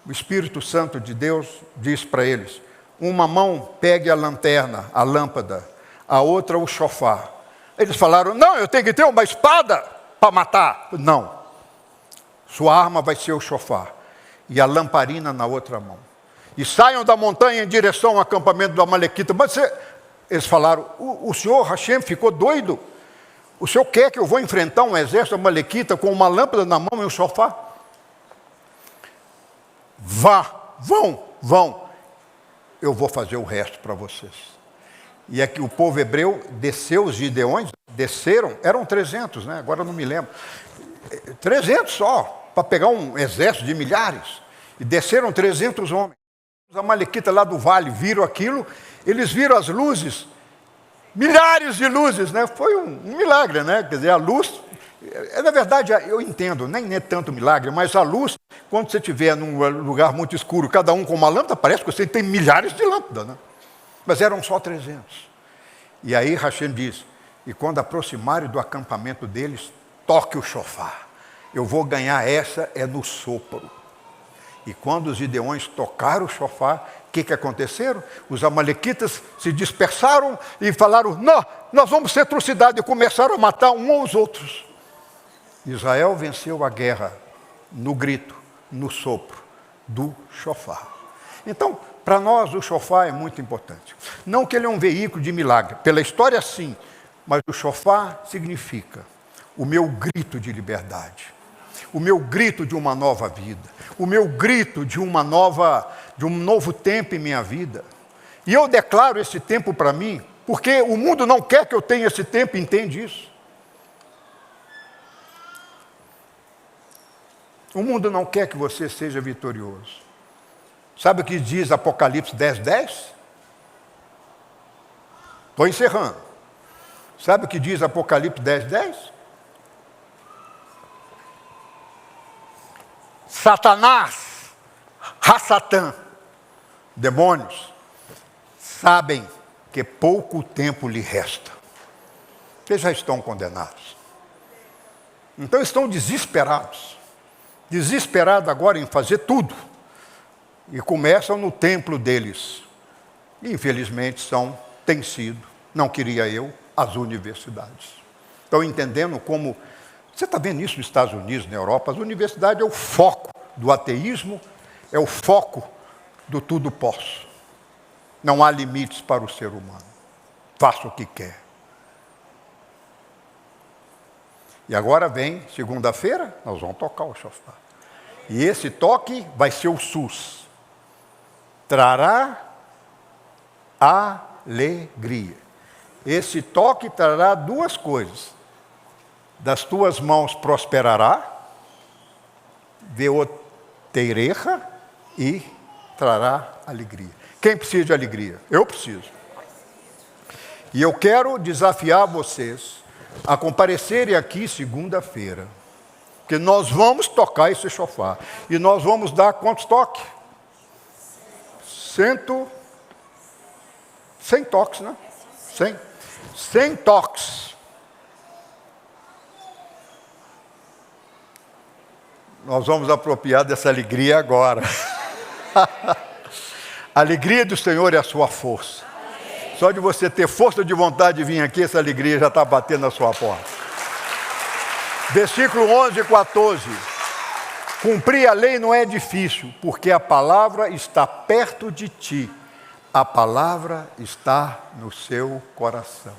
O Espírito Santo de Deus disse para eles: uma mão pegue a lanterna, a lâmpada, a outra o chofar. Eles falaram: não, eu tenho que ter uma espada para matar. Não, sua arma vai ser o chofar e a lamparina na outra mão. E saiam da montanha em direção ao acampamento do amalequita. Mas eles falaram: o senhor Hashem ficou doido? O senhor quer que eu vou enfrentar um exército amalequita com uma lâmpada na mão e um chofar? Vão. Eu vou fazer o resto para vocês. E é que o povo hebreu desceu, os gideões desceram, eram 300, né? Agora eu não me lembro. 300 só, para pegar um exército de milhares. E desceram 300 homens. Os amalequitas lá do vale viram aquilo, eles viram as luzes, milhares de luzes, né? Foi um milagre, né? Quer dizer, a luz, na verdade, eu entendo, nem é tanto milagre, mas a luz, quando você estiver num lugar muito escuro, cada um com uma lâmpada, parece que você tem milhares de lâmpadas, né? Mas eram só 300. E aí Hashem diz: e quando aproximarem do acampamento deles, toque o chofar. Eu vou ganhar essa no sopro. E quando os gideões tocaram o chofar, o que aconteceram? Os amalequitas se dispersaram e falaram: não, nós vamos ser trucidade, e começaram a matar uns aos outros. Israel venceu a guerra no grito, no sopro do chofar. Então, para nós o chofar é muito importante. Não que ele é um veículo de milagre, pela história sim, mas o chofar significa o meu grito de liberdade, o meu grito de uma nova vida, o meu grito de um novo tempo em minha vida. E eu declaro esse tempo para mim, porque o mundo não quer que eu tenha esse tempo, entende isso? O mundo não quer que você seja vitorioso. Sabe o que diz Apocalipse 10:10? Estou encerrando. Sabe o que diz Apocalipse 10:10? Satanás, Satã, demônios, sabem que pouco tempo lhe resta. Eles já estão condenados. Então estão desesperados. Desesperados agora em fazer tudo. E começam no templo deles. E infelizmente têm sido, não queria eu, as universidades. Estão entendendo como... Você está vendo isso nos Estados Unidos, na Europa? As universidades é o foco do ateísmo, é o foco do tudo posso. Não há limites para o ser humano. Faça o que quer. E agora vem, segunda-feira, nós vamos tocar o chofar. E esse toque vai ser o SUS. Trará alegria. Esse toque trará duas coisas. Das tuas mãos prosperará, veoteireja, e trará alegria. Quem precisa de alegria? Eu preciso. E eu quero desafiar vocês a comparecerem aqui segunda-feira, porque nós vamos tocar esse chofar. E nós vamos dar quantos toques? 100 toques, né? 100 toques. Nós vamos apropriar dessa alegria agora. A alegria do Senhor é a sua força. Só de você ter força de vontade de vir aqui, essa alegria já está batendo na sua porta. Versículo 11 e 14. Cumprir a lei não é difícil, porque a palavra está perto de ti. A palavra está no seu coração.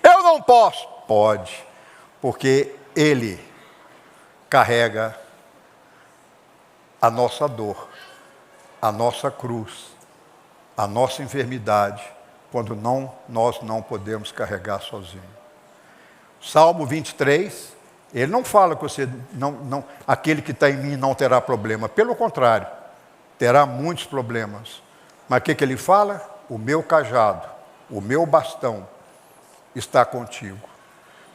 Eu não posso. Pode, porque Ele carrega a nossa dor, a nossa cruz, a nossa enfermidade, quando nós não podemos carregar sozinhos. Salmo 23, ele não fala que você aquele que está em mim não terá problema. Pelo contrário, terá muitos problemas. Mas o que ele fala? O meu cajado, o meu bastão está contigo.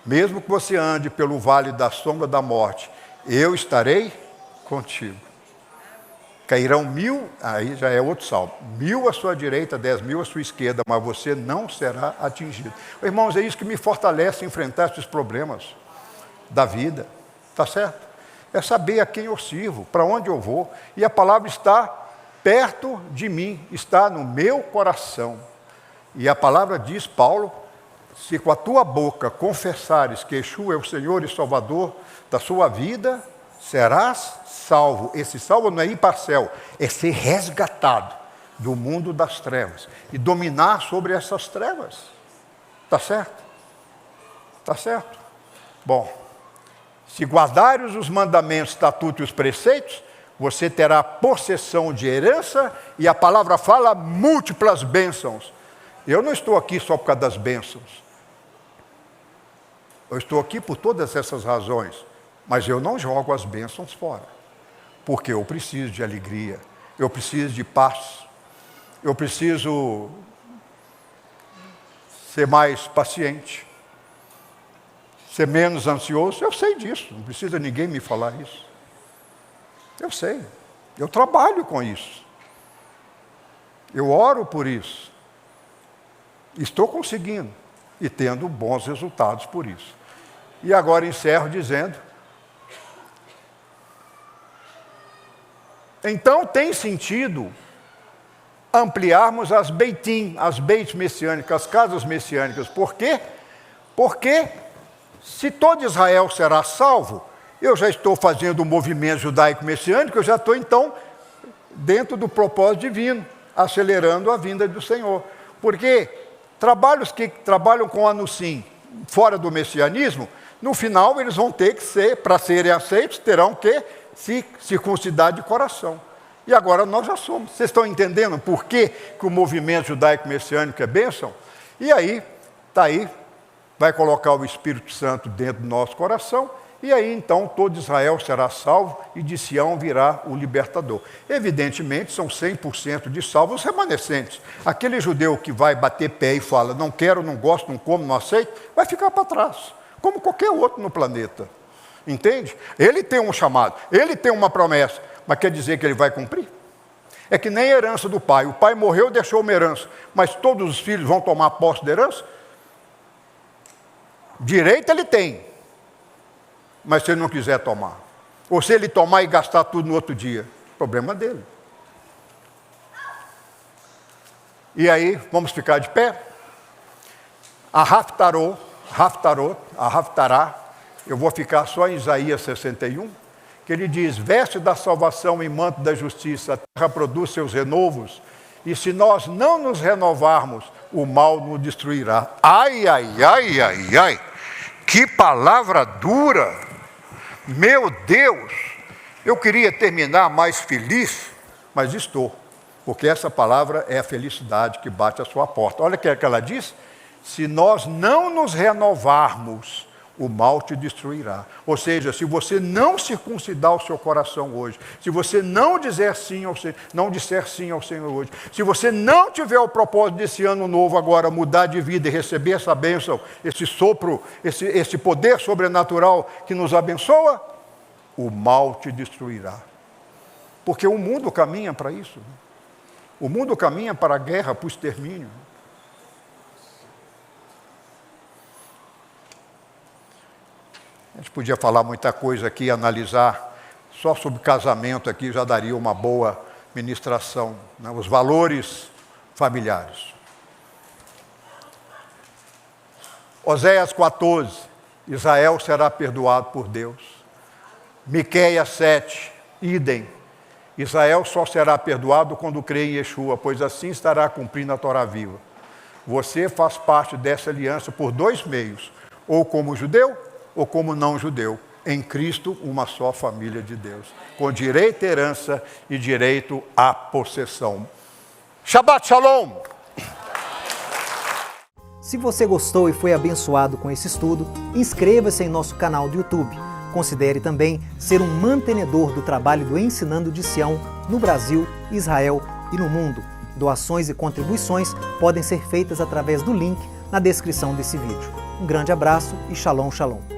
Mesmo que você ande pelo vale da sombra da morte, eu estarei contigo. Cairão 1000, aí já é outro salmo, 1000 à sua direita, 10.000 à sua esquerda, mas você não será atingido. Irmãos, é isso que me fortalece a enfrentar esses problemas da vida, está certo? É saber a quem eu sirvo, para onde eu vou, e a palavra está perto de mim, está no meu coração. E a palavra diz, Paulo, se com a tua boca confessares que Yeshua é o Senhor e Salvador da sua vida, serás salvo. Esse salvo não é ir para o céu, é ser resgatado do mundo das trevas e dominar sobre essas trevas. Está certo? Está certo? Bom, se guardares os mandamentos, estatutos e os preceitos, você terá possessão de herança, e a palavra fala múltiplas bênçãos. Eu não estou aqui só por causa das bênçãos. Eu estou aqui por todas essas razões, mas eu não jogo as bênçãos fora, porque eu preciso de alegria, eu preciso de paz, eu preciso ser mais paciente, ser menos ansioso. Eu sei disso, não precisa ninguém me falar isso. Eu sei, eu trabalho com isso, eu oro por isso, estou conseguindo e tendo bons resultados por isso. E agora encerro dizendo, então tem sentido ampliarmos as beitim, as beites messiânicas, as casas messiânicas. Por quê? Porque se todo Israel será salvo, eu já estou fazendo o movimento judaico-messiânico, eu já estou então dentro do propósito divino, acelerando a vinda do Senhor. Porque trabalhos que trabalham com anusim fora do messianismo, no final eles vão ter que ser, para serem aceitos, terão que se circuncidar de coração. E agora nós já somos. Vocês estão entendendo por que o movimento judaico-messiânico é bênção? E aí, está aí, vai colocar o Espírito Santo dentro do nosso coração, e aí então todo Israel será salvo, e de Sião virá o libertador. Evidentemente são 100% de salvos remanescentes. Aquele judeu que vai bater pé e fala, não quero, não gosto, não como, não aceito, vai ficar para trás, como qualquer outro no planeta. Entende? Ele tem um chamado, ele tem uma promessa, mas quer dizer que ele vai cumprir? É que nem herança do pai. O pai morreu, deixou uma herança. Mas todos os filhos vão tomar posse da herança? Direito ele tem. Mas se ele não quiser tomar. Ou se ele tomar e gastar tudo no outro dia. Problema dele. E aí, vamos ficar de pé? A Haftará, eu vou ficar só em Isaías 61, que ele diz, veste da salvação e manto da justiça, a terra produz seus renovos, e se nós não nos renovarmos, o mal nos destruirá. Ai, que palavra dura! Meu Deus! Eu queria terminar mais feliz, mas estou. Porque essa palavra é a felicidade que bate à sua porta. Olha o que ela diz. Se nós não nos renovarmos, o mal te destruirá. Ou seja, se você não circuncidar o seu coração hoje, se você não disser sim ao Senhor hoje, se você não tiver o propósito desse ano novo agora, mudar de vida e receber essa bênção, esse sopro, esse poder sobrenatural que nos abençoa, o mal te destruirá. Porque o mundo caminha para isso. O mundo caminha para a guerra, para o extermínio. A gente podia falar muita coisa aqui, analisar, só sobre casamento aqui já daria uma boa ministração, né? Os valores familiares. Oséias 14, Israel será perdoado por Deus. Miqueias 7, idem. Israel só será perdoado quando crê em Yeshua, pois assim estará cumprindo a Torá viva. Você faz parte dessa aliança por dois meios, ou como judeu, ou como não judeu. Em Cristo, uma só família de Deus, com direito à herança e direito à possessão. Shabbat Shalom! Se você gostou e foi abençoado com esse estudo, inscreva-se em nosso canal do YouTube. Considere também ser um mantenedor do trabalho do Ensinando de Sião no Brasil, Israel e no mundo. Doações e contribuições podem ser feitas através do link na descrição desse vídeo. Um grande abraço e Shalom, Shalom.